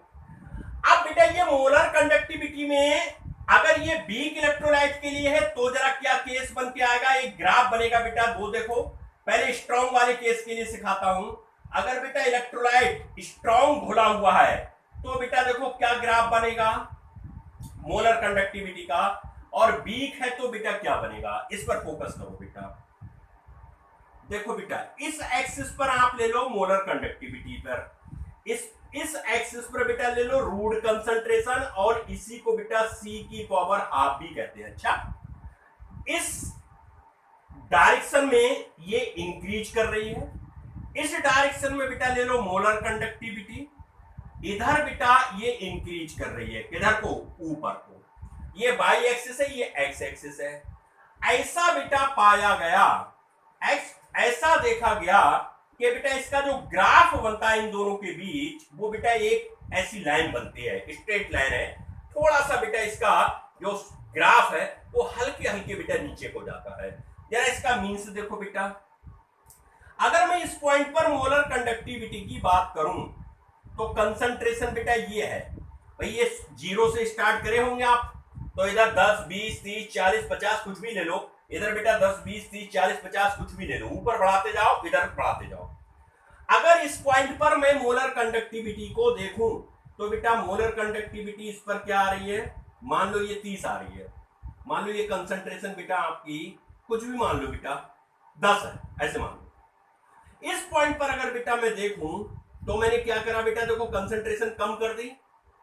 अब बेटा ये मोलर कंडक्टिविटी में अगर ये वीक इलेक्ट्रोलाइट के लिए है तो जरा क्या केस बन के आएगा, एक ग्राफ बनेगा बेटा, वो देखो। पहले स्ट्रॉन्ग वाले केस के लिए सिखाता हूं। अगर बेटा इलेक्ट्रोलाइट स्ट्रॉन्ग घुला हुआ है तो बेटा देखो क्या ग्राफ बनेगा मोलर कंडक्टिविटी का, और वीक है तो बेटा क्या बनेगा, इस पर फोकस करो बेटा। देखो बेटा इस एक्सिस पर आप ले लो मोलर कंडक्टिविटी पर, इस एक्सिस पर बेटा ले लो रूट कंसंट्रेशन, और इसी को बेटा C की पावर हाफ भी कहते हैं। अच्छा, इस डायरेक्शन में ये इंक्रीज कर रही है, इस डायरेक्शन में बेटा ले लो मोलर कंडक्टिविटी, इधर बेटा ये इंक्रीज कर रही है, किधर को? ऊपर को। ये वाई एक्सिस है, ये एक्स एक्सिस है। ऐसा बेटा पाया गया, ऐसा देखा गया कि बेटा इसका जो ग्राफ बनता है इन दोनों के बीच, वो बेटा एक ऐसी लाइन बनती है, स्ट्रेट लाइन है। थोड़ा सा बेटा इसका जो ग्राफ है वो हल्के हल्के बेटा नीचे को जाता है। जरा इसका मीन्स देखो बेटा, अगर मैं इस पॉइंट पर मोलर कंडक्टिविटी की बात करूं तो कंसंट्रेशन बेटा ये है भाई, ये 0 से स्टार्ट करे होंगे आप, तो इधर 10 20 30 40 50 कुछ भी ले लो, इधर बेटा 10 20 30 40 50 कुछ भी ले लो, ऊपर बढ़ाते जाओ, इधर बढ़ाते जाओ। अगर इस पॉइंट पर मैं मोलर कंडक्टिविटी को देखूं तो बेटा मोलर कंडक्टिविटी इस पर क्या आ रही है, मान लो ये 30 आ रही है, मान लो ये कंसंट्रेशन बेटा आपकी कुछ भी मान लो बेटा 10 है, ऐसे मान लो। इस पॉइंट पर अगर बेटा मैं देखूं तो मैंने क्या करा बेटा, देखो कंसंट्रेशन कम कर दी,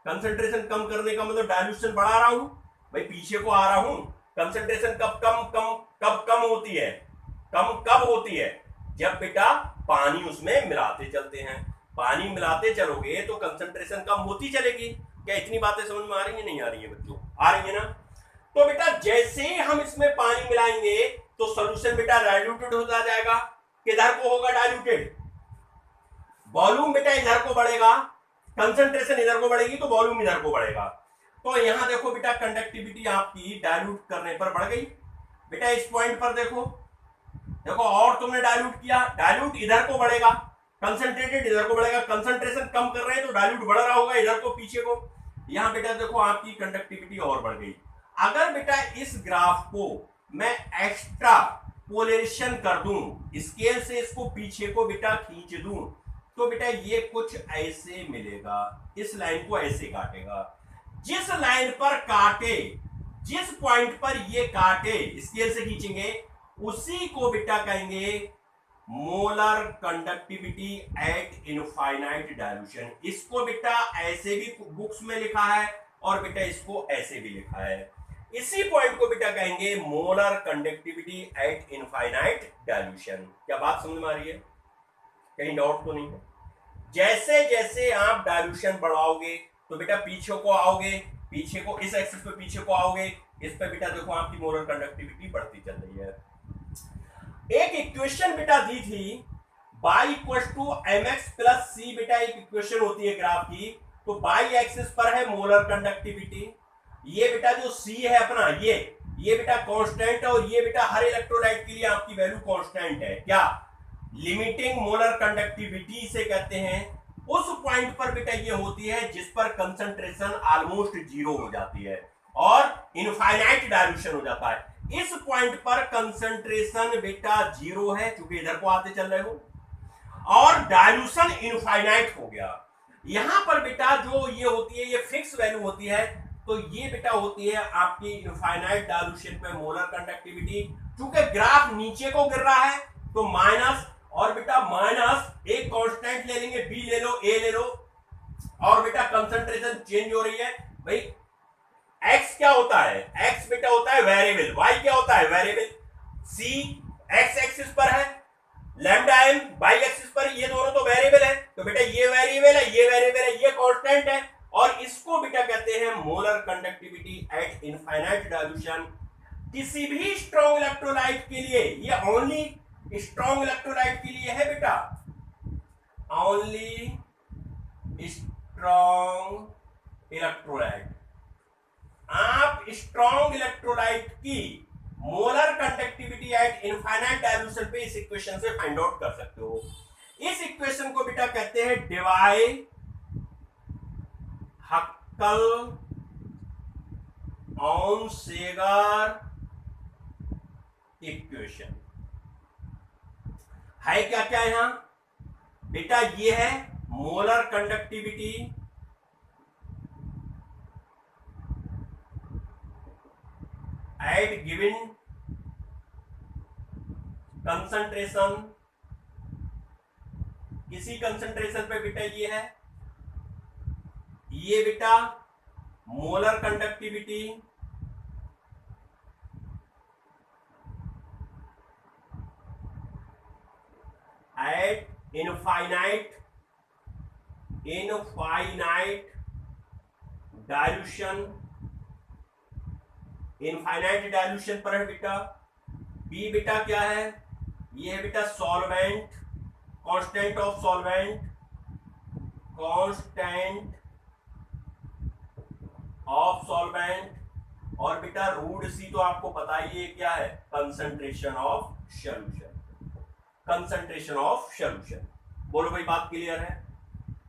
कंसंट्रेशन कम करने का मतलब डायल्यूशन बढ़ा रहा हूं, भाई पीछे को आ रहा हूं। कंसंट्रेशन कब कम होती है, कब होती है, जब बेटा पानी उसमें मिलाते चलते हैं। पानी मिलाते चलोगे तो कंसंट्रेशन कम होती चलेगी। क्या इतनी बातें समझ में आ रही है, नहीं आ रही है बच्चों? आ रही है ना? तो बेटा जैसे ही हम इसमें पानी मिलाएंगे तो सॉल्यूशन बेटा डाइल्यूटेड होता जाएगा। किधर को होगा डाइल्यूटेड? वॉल्यूम बेटा इधर को बढ़ेगा, कंसंट्रेशन इधर को बढ़ेगी तो वॉल्यूम इधर को बढ़ेगा। तो यहां देखो बेटा कंडक्टिविटी आपकी डाइल्यूट करने पर बढ़ गई। बेटा इस पॉइंट पर देखो, देखो और तुमने डाइल्यूट किया, डाइल्यूट इधर को बढ़ेगा, कंसंट्रेटेड इधर को बढ़ेगा। कंसंट्रेशन कम कर रहे हैं तो डाइल्यूट बढ़ रहा होगा इधर को पीछे को। यहां बेटा देखो आपकी कंडक्टिविटी और बढ़ गई। अगर बेटा इस ग्राफ को मैं एक्स्ट्रा पोलराइजेशन कर दूं, स्केल से इसको पीछे को बेटा खींच दूं, तो बेटा ये कुछ ऐसे मिलेगा। इस लाइन को ऐसे काटेगा। जिस लाइन पर काटे, जिस पॉइंट पर ये काटे, स्केल से खींचेंगे, उसी को बेटा कहेंगे molar conductivity at infinite dilution. इसको बेटा ऐसे भी बुक्स में लिखा है और बेटा इसको ऐसे भी लिखा है। इसी पॉइंट को बेटा कहेंगे molar conductivity at infinite dilution. क्या बात समझ में आ रही है? कहीं डाउट तो नहीं है? जैसे जैसे आप डायल्यूशन बढ़ाओगे तो बेटा पीछे को आओगे, पीछे को इस एक्सिस पे पीछे को आओगे, इस पे बेटा देखो आपकी मोलर कंडक्टिविटी बढ़ती चल रही है। एक इक्वेशन बेटा दी थी y equal to mx plus c. बेटा एक इक्वेशन होती है ग्राफ की, तो y एक्सिस पर है मोलर कंडक्टिविटी, ये बेटा जो c है अपना, ये बेटा कांस्टेंट है, और ये बेटा हर इलेक्ट्रोलाइट के लिए आपकी वैल्यू कांस्टेंट है। क्या? लिमिटिंग मोलर कंडक्टिविटी से कहते हैं। उस पॉइंट पर बेटा ये होती है जिस पर कंसंट्रेशन ऑलमोस्ट जीरो हो जाती है और इनफाइनाइट डायल्यूशन हो जाता है। इस पॉइंट पर कंसंट्रेशन बेटा जीरो है क्योंकि इधर को आते चल रहे हो, और डायल्यूशन इनफाइनाइट हो गया। यहां पर बेटा जो ये होती है, ये फिक्स वैल्यू होती है, तो ये बेटा होती है आपकी इनफाइनाइट डायल्यूशन पे मोलर कंडक्टिविटी। क्योंकि ग्राफ नीचे को गिर रहा है तो माइनस, और बेटा माइनस एक कांस्टेंट ले लेंगे, बी ले लो, ए ले लो, और बेटा कंसंट्रेशन चेंज हो रही है। भाई एक्स क्या होता है? एक्स बेटा होता है वेरिएबल, वाई क्या होता है? वेरिएबल। सी एक्स एक्सिस पर है, लैम्डा एम वाई एक्सिस पर, ये दोनों तो वेरिएबल है। तो बेटा ये वेरिएबल है, ये वेरिएबल है, ये कांस्टेंट है, और इसको बेटा कहते हैं molar conductivity at infinite dilution. किसी भी स्ट्रॉन्ग इलेक्ट्रोलाइट के लिए, ये ओनली स्ट्रॉन्ग इलेक्ट्रोलाइट के लिए है बेटा, ओनली स्ट्रॉन्ग इलेक्ट्रोलाइट। आप स्ट्रॉन्ग इलेक्ट्रोलाइट की molar conductivity at infinite dilution पे इस इक्वेशन से फाइंड आउट कर सकते हो। इस इक्वेशन को बेटा कहते हैं डिवाई हक्कल ऑन-सेगर इक्वेशन। है क्या क्या यहां बेटा? ये है molar conductivity eight given concentration. किसी कंसंट्रेशन पे बेटा ये है, ये बेटा molar conductivity at infinite dilution. Infinite dilution पर है बेटा। बी बेटा क्या है? ये है बेटा solvent, constant of solvent, constant of solvent, और बेटा रूट सी तो आपको पता ही है क्या है? Concentration of solution. Concentration of solution. बोलो भाई बात क्लियर है?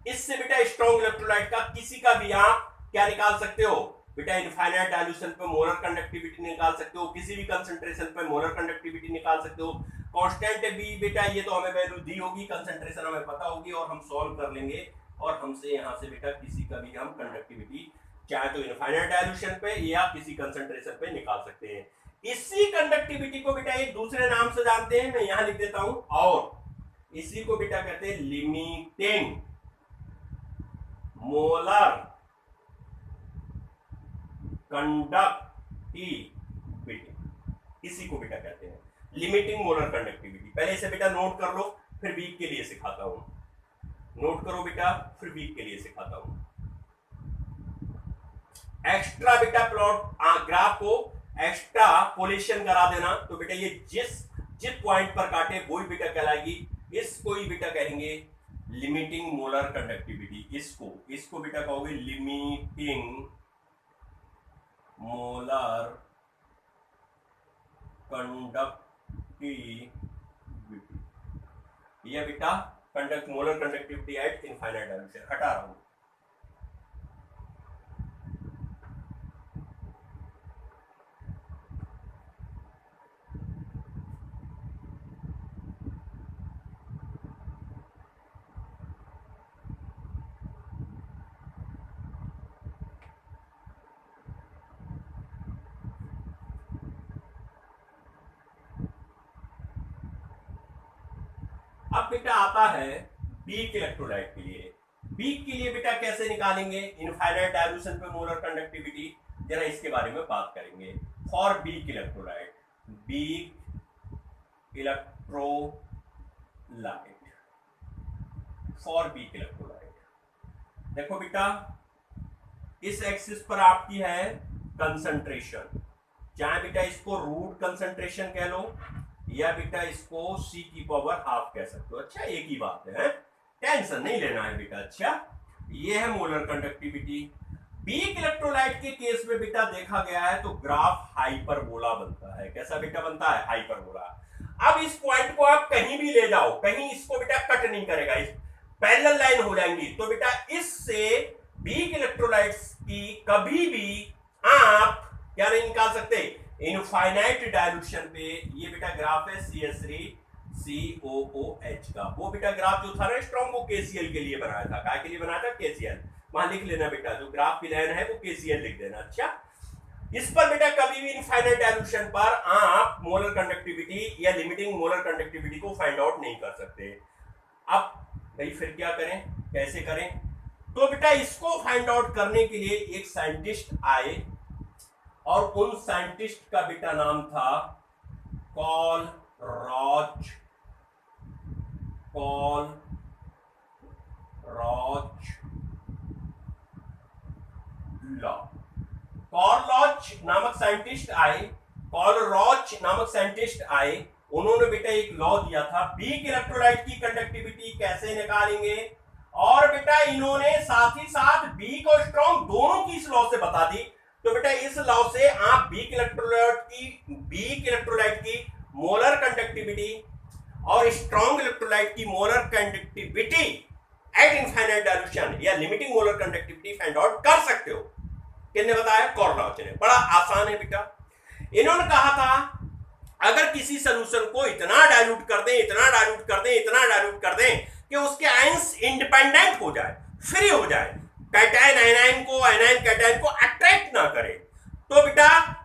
इससे बेटा स्ट्रॉन्ग इलेक्ट्रोलाइट का किसी का भी आप क्या निकाल सकते हो बेटा? इनफाइनाइट डायल्यूशन पे मोलर कंडक्टिविटी निकाल सकते हो, किसी भी कंसंट्रेशन पे मोलर कंडक्टिविटी निकाल सकते हो। कांस्टेंट बी बेटा ये तो हमें वैल्यू दी होगी, कंसंट्रेशन हमें पता होगी और हम सॉल्व कर लेंगे, और हमसे यहां से बेटा किसी का भी हम कंडक्टिविटी चाहे तो इनफाइनाइट डायल्यूशन पे या किसी कंसंट्रेशन पे निकाल सकते हैं। इसी कंडक्टिविटी को बेटा एक दूसरे नाम से जानते हैं, मैं यहां लिख देता हूं, और इसी को बेटा कहते हैं लिमिटिंग मोलर कंडक्टिविटी, इसी को बेटा कहते हैं लिमिटिंग मोलर कंडक्टिविटी। पहले इसे बेटा नोट कर लो, फिर वीक के लिए सिखाता हूं। नोट करो बेटा, फिर वीक के लिए सिखाता हूं। एक्स्ट्रा बेटा प्लॉट ग्राफ को एक्स्ट्रा पोलेशन करा देना, तो बेटा ये जिस पॉइंट पर काटे वही बेटा कहलाएगी, इसको ही बेटा कहेंगे लिमिटिंग मोलर कंडक्टिविटी। इसको बेटा कहोगे लिमिटिंग मोलर कंडक्टिविटी, यह बेटा molar conductivity at infinite dimension. हटा रहा हूं। अब बेटा आता है वीक इलेक्ट्रोलाइट के लिए। वीक के लिए बेटा कैसे निकालेंगे इनफाइनाइट डायल्यूशन पे मोलर कंडक्टिविटी, जरा इसके बारे में बात करेंगे। For weak electrolyte, for weak electrolyte, देखो बेटा इस एक्सिस पर आपकी है कंसंट्रेशन, चाहे बेटा इसको रूट कंसंट्रेशन कह लो या बेटा इसको C की पावर हाफ कह सकते हो। अच्छा एक ही बात है, टेंशन नहीं लेना है बेटा। अच्छा ये है मोलर कंडक्टिविटी। वीक इलेक्ट्रोलाइट के केस में बेटा देखा गया है तो ग्राफ हाइपरबोला बनता है। कैसा बेटा बनता है? हाइपरबोला। अब इस पॉइंट को आप कहीं भी ले जाओ, कहीं इसको बेटा कट नहीं करेगा, इस पैरेलल लाइन हो जाएंगी, तो बेटा इससे वीक इलेक्ट्रोलाइट्स की कभी भी आप क्या नहीं निकाल सकते इनफाइनाइट डायल्यूशन पे। ये बेटा ग्राफ है CH3COOH का। वो बेटा ग्राफ जो था ना स्ट्रॉन्ग, वो KCl के लिए बनाया था। काय के लिए बनाया था? KCl। वहां लिख लेना बेटा, जो ग्राफ की लाइन है वो KCl लिख देना। अच्छा इस पर बेटा कभी भी इनफाइनाइट डायल्यूशन पर आप मोलर कंडक्टिविटी या लिमिटिंग मोलर कंडक्टिविटी को फाइंड आउट नहीं कर सकते। अब भाई फिर क्या करें, कैसे करें? तो बेटा इसको फाइंड आउट करने के लिए एक साइंटिस्ट आए और उन साइंटिस्ट का बेटा नाम था कॉलरॉच लॉ। कॉलरॉच नामक साइंटिस्ट आए, उन्होंने बेटा एक लॉ दिया था वीक इलेक्ट्रोलाइट की कंडक्टिविटी कैसे निकालेंगे, और बेटा इन्होंने साथ ही साथ वीक और स्ट्रॉन्ग दोनों की इस लॉ से बता दी। तो बेटा इस लॉ से आप वीक इलेक्ट्रोलाइट की मोलर कंडक्टिविटी और स्ट्रॉन्ग इलेक्ट्रोलाइट की molar conductivity at infinite dilution या limiting molar conductivity find out कर सकते हो। किसने बताया? कॉलरॉच ने। बड़ा आसान है बेटा। इन्होंने कहा था अगर किसी सोल्यूशन को इतना डाइल्यूट कर दें कि उसके आयंस इंडिपेंडेंट हो जाए, फ्री हो जाए, कैटायन आयनाइन को, आयनाइन कैटायन को अट्रैक्ट ना करे, तो बेटा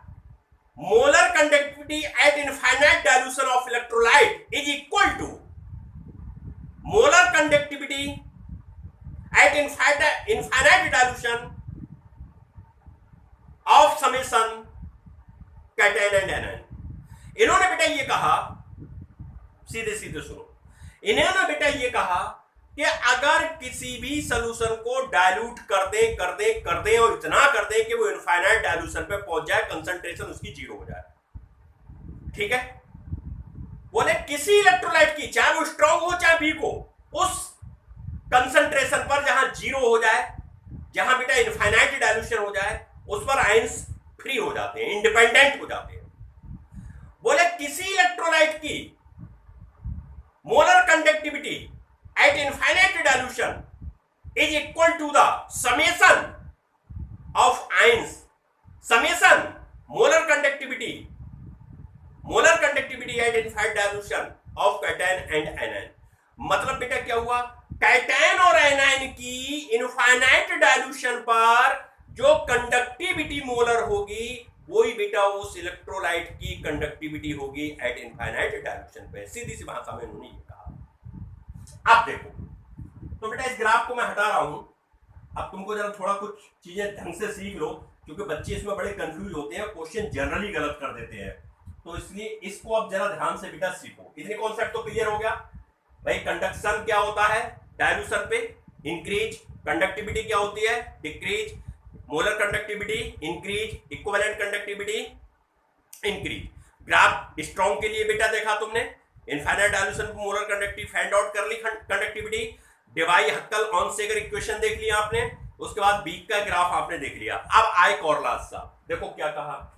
molar conductivity at infinite dilution of electrolyte is equal to molar conductivity at infinite dilution of summation cation and anion. इन्होंने बेटा ये कहा, सीधे सीधे सुनो, इन्होंने बेटा ये कहा कि अगर किसी भी सॉल्यूशन को डाइल्यूट कर दे और इतना कर दे कि वो इनफाइनाइट डाइल्यूशन पे पहुंच जाए, कंसंट्रेशन उसकी 0 हो जाए, ठीक है? बोले किसी इलेक्ट्रोलाइट की, चाहे वो स्ट्रॉन्ग हो चाहे वीक हो, उस कंसंट्रेशन पर जहां 0 हो जाए, जहां बेटा इनफाइनाइट डाइल्यूशन हो जाए, उस पर आयंस फ्री हो जाते हैं, इंडिपेंडेंट हो जाते हैं। बोले किसी इलेक्ट्रोलाइट की molar conductivity at infinite dilution is equal to the summation of ions, summation molar conductivity at infinite dilution of cation and anion। मतलब बेटा क्या हुआ, कैटायन और एनायन की इनफाइनाइट डाइल्यूशन पर जो कंडक्टिविटी मोलर होगी वही बेटा उस इलेक्ट्रोलाइट की कंडक्टिविटी होगी एट इनफाइनाइट डाइल्यूशन पे। सीधी सी भाषा में उन्होंने ये कहा। अब देखो, तो बेटा इस ग्राफ को मैं हटा रहा हूं, अब तुमको जरा थोड़ा कुछ चीजें ढंग से सीख लो, क्योंकि बच्चे इसमें बड़े कंफ्यूज होते हैं, क्वेश्चन जनरली गलत कर देते हैं, तो इसलिए इसको आप जरा ध्यान से बेटा सीखो। इतने कॉन्सेप्ट तो क्लियर हो गया भाई। कंडक्शन क्या होता है, डायल्यूशन पे इंक्रीज, कंडक्टिविटी क्या होती है, decrease, molar conductivity increase, equivalent conductivity increase. Graph strong के लिए बेटा देखा तुमने, इनफाइनाइट डायल्यूशन पे मोलर कंडक्टिविटी फाइंड आउट कर ली, कंडक्टिविटी डिवाई हक्कल ऑन-सेगर इक्वेशन देख लिया आपने, उसके बाद बीक का ग्राफ आपने देख लिया। अब आए कॉर्लास साहब, देखो क्या कहा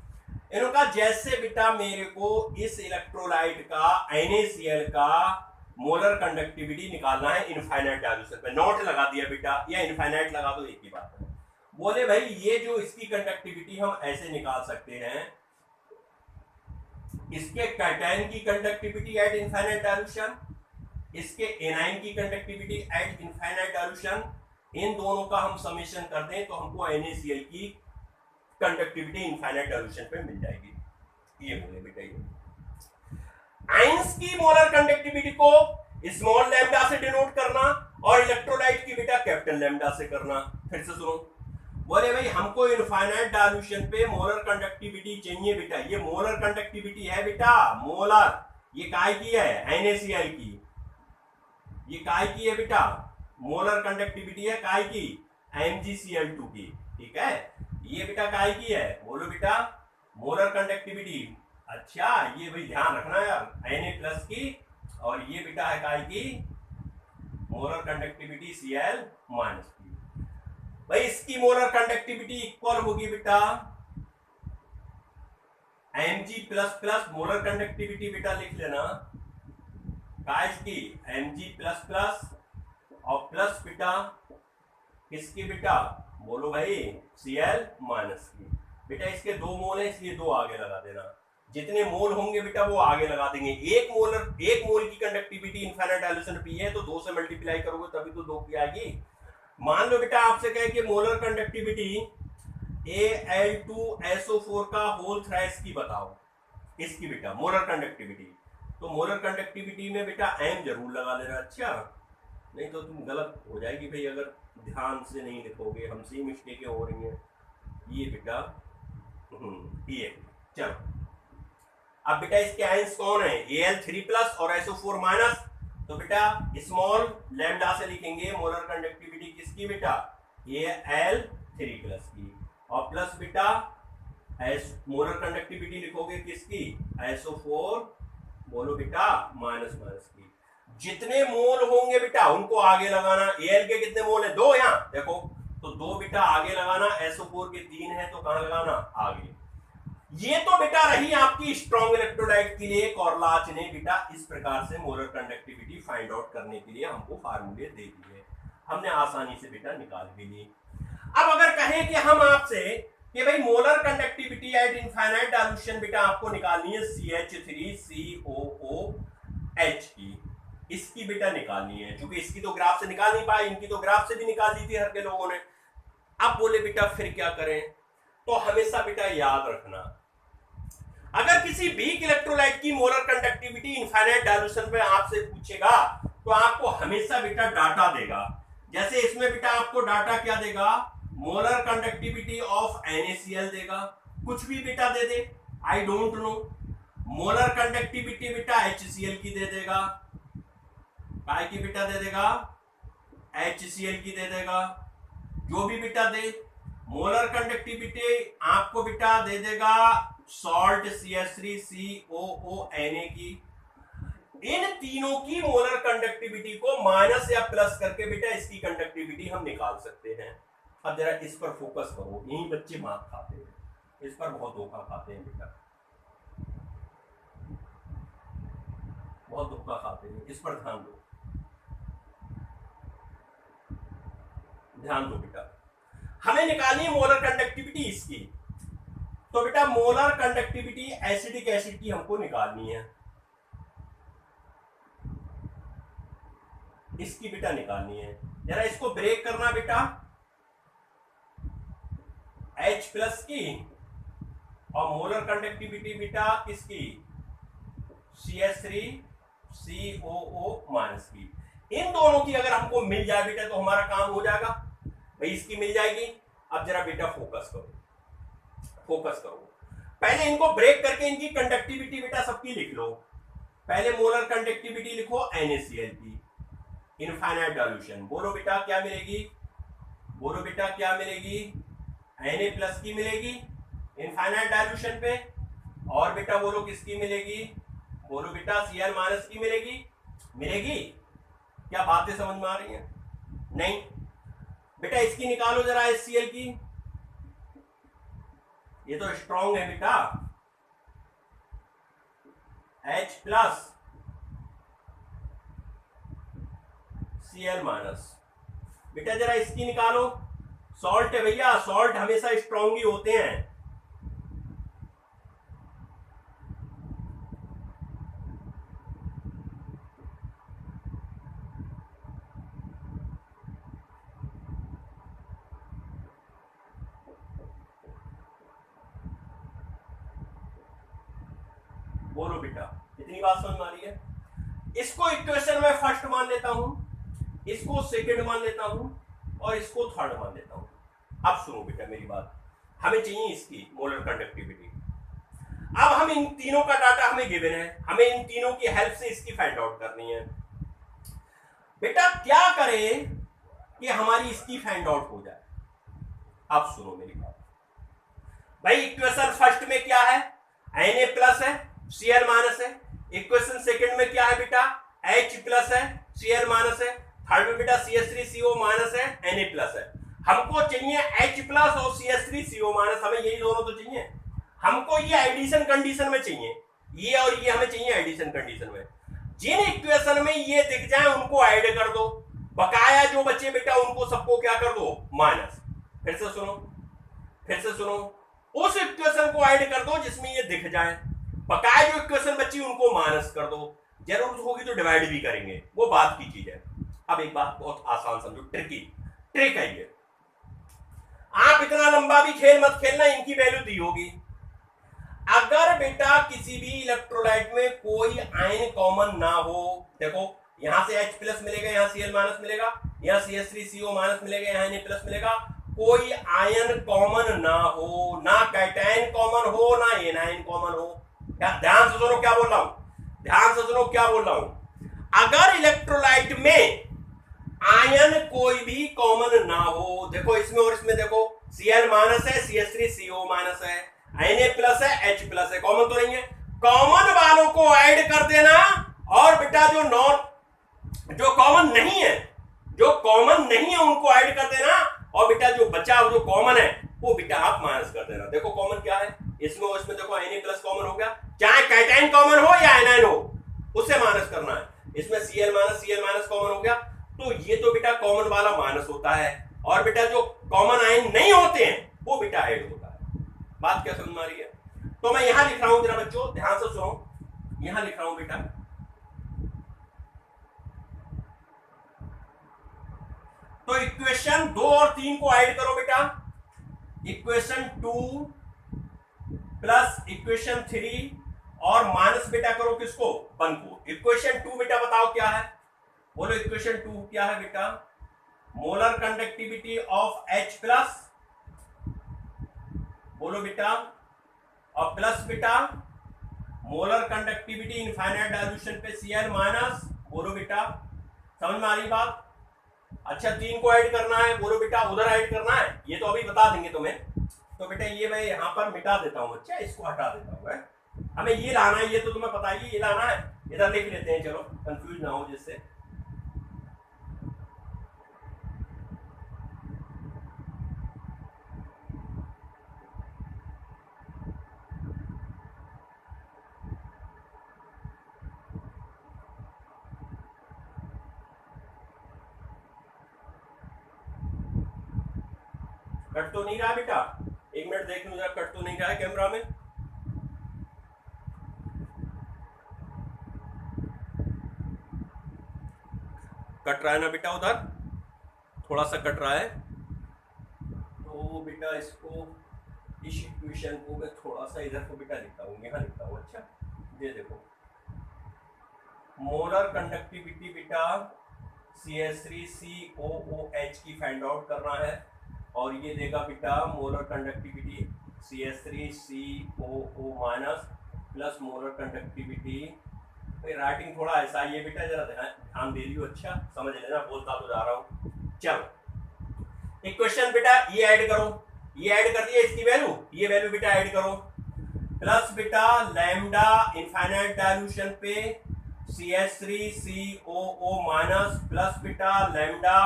इन्होंने, जैसे बेटा मेरे को इस इलेक्ट्रोलाइट का NaCl का मोलर कंडक्टिविटी निकालना है इनफाइनाइट डायल्यूशन पे, नॉट लगा दिया बेटा या इनफाइनाइट लगा दो, एक ही बात है। बोले भाई ये जो इसकी कंडक्टिविटी हम ऐसे निकाल सकते हैं, इसके कैटायन की कंडक्टिविटी एट इनफाइनाइट डायल्यूशन, इसके एनाइन की कंडक्टिविटी एट इनफाइनाइट डायल्यूशन, इन दोनों का हम समेशन कर दें तो हमको NaCl की कंडक्टिविटी इनफाइनाइट डायल्यूशन पे मिल जाएगी। ये बोले बेटा ये आयंस की मोलर कंडक्टिविटी को स्मॉल लैम्डा से डिनोट करना और इलेक्ट्रोलाइट की बेटा कैपिटल लैम्डा से करना। फिर से सुनो, बोले भाई हमको इनफाइनाइट डायल्यूशन पे मोलर कंडक्टिविटी चाहिए बेटा, ये मोलर कंडक्टिविटी है बेटा, मोलर, ये काय की है, NaCl की, ये काय की है बेटा, मोलर कंडक्टिविटी है काय की, MgCl2 की, ठीक है। ये बेटा काय की है, बोलो बेटा मोलर कंडक्टिविटी, अच्छा ये भाई ध्यान रखना यार, Na प्लस की, और ये बेटा है काय की, मोलर कंडक्टिविटी Cl माइनस की। भाई इसकी मोलर कंडक्टिविटी इक्वल होगी बेटा Mg plus plus, molar conductivity बेटा लिख लेना काय की, Mg प्लस प्लस, और प्लस बेटा किसकी बेटा, बोलो भाई Cl माइनस की। बेटा इसके 2 मोल है इसलिए 2 आगे लगा देना, जितने मोल होंगे बेटा वो आगे लगा देंगे। एक मोल की कंडक्टिविटी इनफाइनाइट डायल्यूशन P है तो 2 से मल्टीप्लाई करोगे तभी तो 2 की आएगी। मान लो बेटा आपसे कहे कि मोलर कंडक्टिविटी Al2SO4 का होल थ्राइस की बताओ, इसकी बेटा मोलर कंडक्टिविटी, तो मोलर कंडक्टिविटी में बेटा M जरूर लगा लेना, अच्छा नहीं तो तुम गलत हो जाएगी भाई अगर ध्यान से नहीं लिखोगे, हमसे ही मिस्टेकें हो रही हैं। ये बेटा ये चलो, अब बेटा इसके आयंस कौन है, Al3 प्लस और SO4 माइनस, तो बेटा स्मॉल लैम्डा से लिखेंगे मोलर कंडक्टिविटी किसकी बेटा, Al3 प्लस की, और प्लस बेटा मोलर कंडक्टिविटी लिखोगे किसकी, SO4, बोलो बेटा माइनस माइनस की। जितने मोल होंगे बेटा उनको आगे लगाना। Al के कितने मोल है, 2, यहाँ देखो तो 2 बेटा आगे लगाना, SO4 के 3 है तो कहां लगाना, आगे। ये तो बेटा रही आपकी स्ट्रॉन्ग इलेक्ट्रोलाइट के लिए। कॉर्लाच ने बेटा इस प्रकार से मोलर कंडक्टिविटी फाइंड आउट करने के लिए हमको फार्मूले दे दिए, हमने आसानी से बेटा निकाल भी ली। अब अगर कहें कि हम आपसे कि भाई molar conductivity at infinite dilution बेटा आपको निकालनी है CH3COOH की, इसकी बेटा निकालनी है, क्योंकि इसकी तो ग्राफ से निकाल नहीं पाए, इनकी तो ग्राफ से भी निकाल दी थी हर के लोगों ने। अब बोले बेटा फिर क्या करें, तो हमेशा बेटा याद रखना, अगर किसी वीक इलेक्ट्रोलाइट की मोलर कंडक्टिविटी इनफाइनाइट डायल्यूशन में आपसे पूछेगा तो आपको हमेशा बेटा डाटा देगा। जैसे इसमें बेटा आपको डाटा क्या देगा, मोलर कंडक्टिविटी ऑफ NaCl देगा, कुछ भी बेटा दे दे, I don't know. Molar conductivity बेटा HCl की दे देगा, काय की बेटा दे देगा, HCl की दे देगा, जो भी बेटा दे। मोलर कंडक्टिविटी आपको बेटा दे देगा सॉल्ट CH3COONA की। इन तीनों की मोलर कंडक्टिविटी को माइनस या प्लस करके बेटा इसकी कंडक्टिविटी हम निकाल सकते हैं। अब जरा इस पर फोकस करो, यही बच्चे मार खाते हैं, इस पर बहुत धोखा खाते हैं बेटा, बहुत धोखा खाते हैं, इस पर ध्यान दो, ध्यान दो बेटा। हमें निकालनी है मोलर कंडक्टिविटी इसकी, तो बेटा मोलर कंडक्टिविटी एसिडिक एसिड की हमको निकालनी है, इसकी बेटा निकालनी है। जरा इसको ब्रेक करना बेटा, H प्लस की और मोलर कंडक्टिविटी बेटा किसकी, CH3COO माइनस की। इन दोनों की अगर हमको मिल जाए बेटा तो हमारा काम हो जाएगा भाई, इसकी मिल जाएगी। अब जरा बेटा फोकस करो, फोकस करो। पहले इनको ब्रेक करके इनकी कंडक्टिविटी बेटा सबकी लिख लो। पहले मोलर कंडक्टिविटी लिखो NaCl की, इनफाइनाइट डाइल्यूशन। बोलो बेटा क्या मिलेगी, बोलो बेटा क्या मिलेगी, Na+ की मिलेगी इनफाइनाइट डाइल्यूशन पे। और बेटा बोलो किसकी मिलेगी, बोलो बेटा Cl- की मिलेगी। मिलेगी? क्या बातें समझ में आ रही हैं? नहीं बेटा इसकी निकालो जरा HCl की, ये तो स्ट्रॉन्ग है बेटा, H+ Cl-। बेटा जरा इसकी निकालो। सॉल्ट है भैया, सॉल्ट हमेशा स्ट्रॉन्ग ही होते हैं। बोलो बेटा इतनी बात समझ में आ रही है? इसको इक्वेशन में फर्स्ट मान लेता हूं, इसको सेकंड मान लेता हूं और इसको थर्ड मान लेता हूं। अब सुनो बेटा मेरी बात, हमें चाहिए इसकी मोलर कंडक्टिविटी। अब हम इन तीनों का डाटा हमें गिवन है, हमें इन तीनों की हेल्प से इसकी फाइंड आउट करनी है। बेटा क्या करें कि हमारी इसकी फाइंड आउट हो जाए? अब सुनो मेरी बात भाई, इक्वेशन फर्स्ट में क्या है, Na+ है, Cl- है। इक्वेशन सेकंड में क्या है बेटा, H+ है, Cl- है। थर्ड में बेटा CH3CO- है, Na+ है। हमको चाहिए H+ और CH3CO-, हमें यही दोनों तो चाहिए। हमको ये एडिशन कंडीशन में चाहिए, ये और ये हमें चाहिए एडिशन कंडीशन में। जिन इक्वेशन में ये दिख जाए उनको ऐड कर दो, बकाया जो बचे बेटा उनको सबको क्या कर दो, माइनस। फिर से सुनो, फिर से सुनो, उस इक्वेशन को ऐड कर दो जिसमें ये दिख जाए, बकाया जो इक्वेशन बची उनको माइनस कर दो। जरूरत होगी तो डिवाइड भी करेंगे, वो बात की चीज है। अब एक बात बहुत आसान समझो, ट्रिक है ये। आप इतना लंबा भी खेल मत खेलना, इनकी वैल्यू दी होगी। अगर बेटा किसी भी इलेक्ट्रोलाइट में कोई आयन कॉमन ना हो, देखो यहां से H+ मिलेगा, यहां Cl- मिलेगा, यहां CH3CO- मिलेगा, यहां Na+ मिलेगा, कोई आयन कॉमन ना हो, ना कैटायन कॉमन हो, ना एनायन कॉमन हो। ध्यान से सुनो क्या बोल रहा हूं, ध्यान से सुनो क्या बोल रहा हूं। अगर इलेक्ट्रोलाइट में आयन कोई भी कॉमन ना हो, देखो इसमें और इसमें देखो, Cl- है, CH3CO- है, Na+ है, H+ है, कॉमन तो नहीं है। कॉमन वालों को ऐड कर देना, और बेटा जो कॉमन नहीं है, जो कॉमन नहीं है उनको ऐड कर देना, और बेटा जो बचा जो कॉमन है वो बेटा आप माइनस कर देना। देखो कॉमन क्या है इसमें और इसमें, देखो Na+ कॉमन हो गया, चाहे कैटायन कॉमन हो या एनायन हो उससे माइनस करना है। इसमें Cl- कॉमन हो गया, तो ये तो बेटा कॉमन वाला माइनस होता है, और बेटा जो कॉमन आयन नहीं होते हैं वो बेटा ऐड होता है। बात क्या समझ में आ रही है? तो मैं यहां लिख रहा हूं, जरा बच्चों ध्यान से सुनो, यहां लिख रहा हूं बेटा, तो इक्वेशन 2 और 3 को ऐड करो बेटा, इक्वेशन 2 प्लस इक्वेशन 3 और माइनस बेटा करो किसको, 1 को। इक्वेशन 2 बेटा बताओ क्या है, बोलो इक्वेशन 2 क्या है बेटा, मोलर कंडक्टिविटी ऑफ H+, बोलो बेटा, और प्लस बेटा मोलर कंडक्टिविटी इनफाइनाइट डाइल्यूशन पे Cl-, बोलो बेटा समझ में आ रही बात? अच्छा 3 को ऐड करना है, बोलो बेटा उधर ऐड करना है, ये तो अभी बता देंगे तुम्हें। तो बेटा ये मैं यहां पर मिटा देता हूं बच्चा, इसको हटा देता हूं मैं। हमें ये लाना है, ये तो तुम्हें पता ही, ये लाना है, इधर लिख लेते हैं, चलो कंफ्यूज ना हो जिससे। कट तो नहीं रहा बेटा, एक मिनट देख लो जरा, कट तो नहीं रहा है कैमरा में? कट रहा है ना बेटा, उधर थोड़ा सा कट रहा है, तो बेटा इसको, इस इक्वेशन को मैं थोड़ा सा इधर को बेटा लिखता हूँ, यहाँ लिखता हूँ। अच्छा ये देखो, मोलर कंडक्टिविटी बेटा CH3COOH की फाइंड आउट करना है, और ये देगा बेटा molar conductivity CH3COO minus plus molar conductivity. Writing थोड़ा ऐसा ही है बेटा, जरा ध्यान दे लियो, अच्छा समझ लेना, बोलता तो जा रहा हूँ। चलो इक्वेशन बेटा ये ऐड करो, ये ऐड कर दिया, इसकी वैल्यू, ये वैल्यू बेटा ऐड करो, प्लस बेटा लैम्डा इनफाइनाइट डायल्यूशन पे CH3COO माइनस प्लस बेटा लैम्डा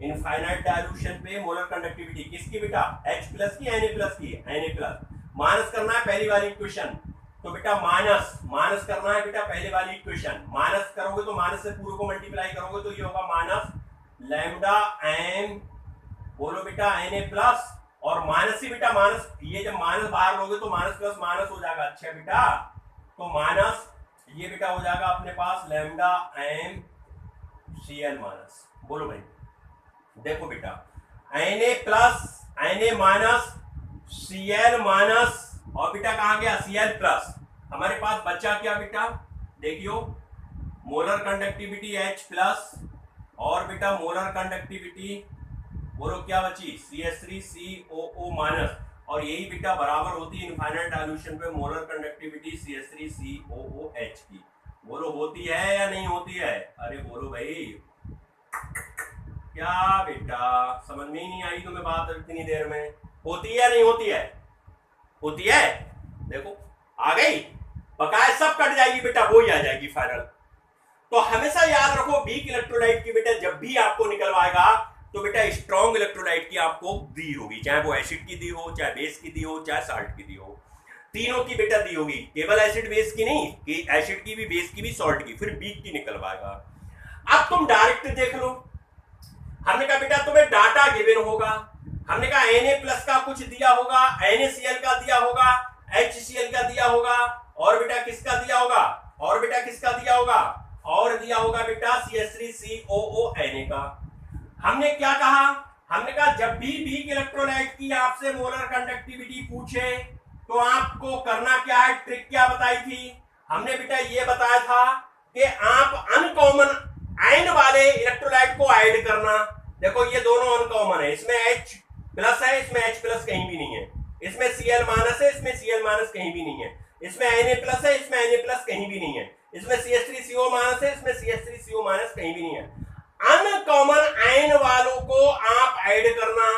इनफाइनाइट डायल्यूशन पे मोलर कंडक्टिविटी किसकी बेटा, H प्लस की Na प्लस की, Na प्लस माइनस करना है पहली वाली इक्वेशन, तो बेटा माइनस करना है बेटा पहले वाली इक्वेशन, माइनस करोगे तो माइनस से पूरे को मल्टीप्लाई करोगे तो ये होगा माइनस लैम्डा एम, बोलो बेटा Na प्लस, और माइनस ही बेटा माइनस, ये जब माइनस बाहर लोगे तो माइनस प्लस माइनस हो जाएगा, अच्छा बेटा, तो माइनस ये बेटा हो जाएगा अपने पास लैम्डा एम Cl माइनस, बोलो भाई, देखो बेटा Na plus Na minus Cl minus, और बेटा कहां गया Cl प्लस, हमारे पास बचा क्या बेटा, देखियो मोलर कंडक्टिविटी H प्लस, और बेटा मोलर कंडक्टिविटी बोलो क्या बची CH3COO माइनस, और यही बेटा बराबर होती है इनफाइनाइट डायल्यूशन पे मोलर कंडक्टिविटी CH3COOH की, बोलो होती है या नहीं होती है, अरे बोलो भाई, क्या बेटा समझ में ही नहीं आई तुम्हें बात इतनी देर में, होती है या नहीं होती है, होती है, देखो आ गई, बकाया सब कट जाएगी बेटा, वो ही आ जाएगी फाइनल। तो हमेशा याद रखो वीक इलेक्ट्रोलाइट की बेटा जब भी आपको निकलवाएगा तो बेटा स्ट्रॉन्ग इलेक्ट्रोलाइट की आपको दी होगी, चाहे वो एसिड की दी हो, चाहे बेस की दी हो, चाहे साल्ट की दी हो, तीनों की बेटा दी होगी, केवल एसिड बेस की नहीं, कि एसिड की भी, बेस की भी, सॉल्ट की, फिर वीक की निकलवाएगा। अब तुम डायरेक्ट देख लो, हमने कहा बेटा तुम्हें डाटा गिवन होगा, हमने कहा Na प्लस का कुछ दिया होगा, NaCl का दिया होगा, HCl का दिया होगा, और बेटा किसका दिया होगा, और बेटा किसका दिया होगा, और दिया होगा बेटा CH3COO Na का। हमने क्या कहा, हमने कहा जब भी वीक इलेक्ट्रोलाइट की आपसे मोलर कंडक्टिविटी पूछे तो आपको करना क्या है, ट्रिक क्या बताई थी, हमने बेटा ये बताया था कि आप अनकॉमन आयन वाले इलेक्ट्रोलाइट को ऐड करना, देखो ये दोनों अनकॉमन है, इसमें H प्लस है, इसमें H प्लस कहीं भी नहीं है, इसमें Cl माइनस है, इसमें Cl माइनस कहीं भी नहीं है, इसमें Na प्लस है, इसमें Na प्लस कहीं भी नहीं है, इसमें CH3CO माइनस है, इसमें CH3CO माइनस कहीं भी नहीं है, अनकॉमन आयन वालों को आप ऐड करना।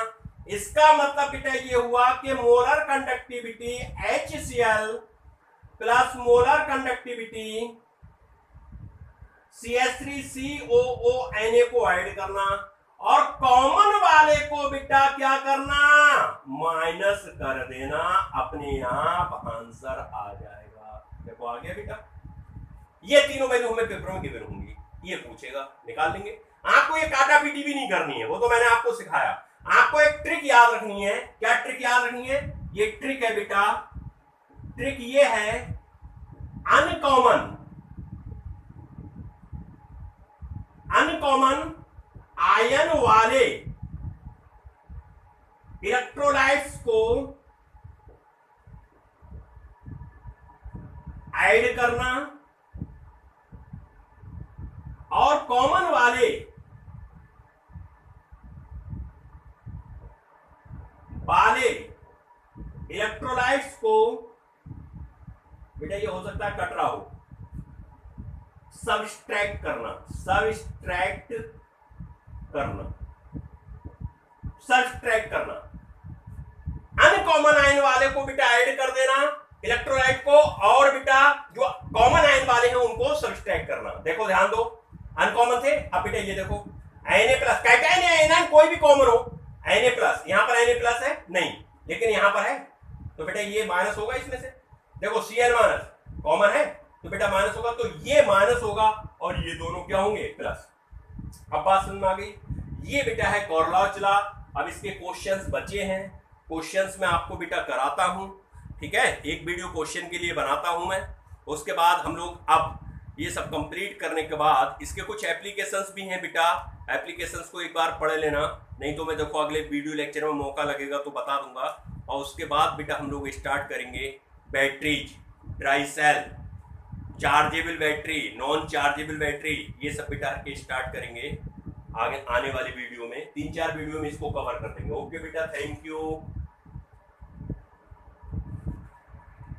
इसका मतलब बेटा ये हुआ कि molar conductivity HCl plus molar conductivity CH3COO Na को ऐड करना, और कॉमन वाले को बेटा क्या करना, माइनस कर देना, अपने आप आंसर आ जाएगा। देखो आ गया बेटा, ये तीनों वैल्यू हमें पेपर में गिवन होंगी, ये पूछेगा, निकाल लेंगे। आपको ये काटा पीटी भी नहीं करनी है, वो तो मैंने आपको सिखाया। आपको एक ट्रिक याद रखनी है, क्या ट्रिक याद रखनी है, ये ट्रिक है बेटा, ट्रिक ये है अनकॉमन आयन वाले इलेक्ट्रोलाइट्स को ऐड करना और कॉमन वाले इलेक्ट्रोलाइट्स को, बेटा ये हो सकता है कट रहा हो, सबस्ट्रैक्ट करना, अनकॉमन आयन वाले को बेटा ऐड कर देना इलेक्ट्रोलाइट को, और बेटा जो कॉमन आयन वाले हैं उनको सबस्ट्रैक्ट करना। देखो ध्यान दो, अनकॉमन थे, अब बेटा ये देखो Na प्लस, कहते कोई भी कॉमन हो, Na प्लस, यहां पर Na प्लस है नहीं, लेकिन यहां पर है, तो बेटा ये माइनस होगा इसमें से, देखो Cl माइनस कॉमन है तो बेटा माइनस होगा, तो ये माइनस होगा और ये दोनों क्या होंगे प्लस। अब बात समझ में आ गई, ये बेटा है कॉर्लॉच लॉ। अब इसके क्वेश्चंस बचे हैं, क्वेश्चंस मैं आपको बेटा कराता हूं, ठीक है, एक वीडियो क्वेश्चन के लिए बनाता हूं मैं, उसके बाद हम लोग अब ये सब कंप्लीट करने के बाद इसके कुछ एप्लीकेशंस भी हैं बेटा, एप्लीकेशंस को एक बार पढ़ लेना, नहीं तो मैं देखो अगले वीडियो लेक्चर में मौका लगेगा तो बता दूंगा। और उसके बाद बेटा हम लोग स्टार्ट करेंगे batteries, dry cell, chargeable battery, non chargeable battery, ये सब बेटा के स्टार्ट करेंगे आगे आने वाली वीडियो में, 3-4 वीडियो में इसको कवर कर देंगे। ओके बेटा, थैंक यू।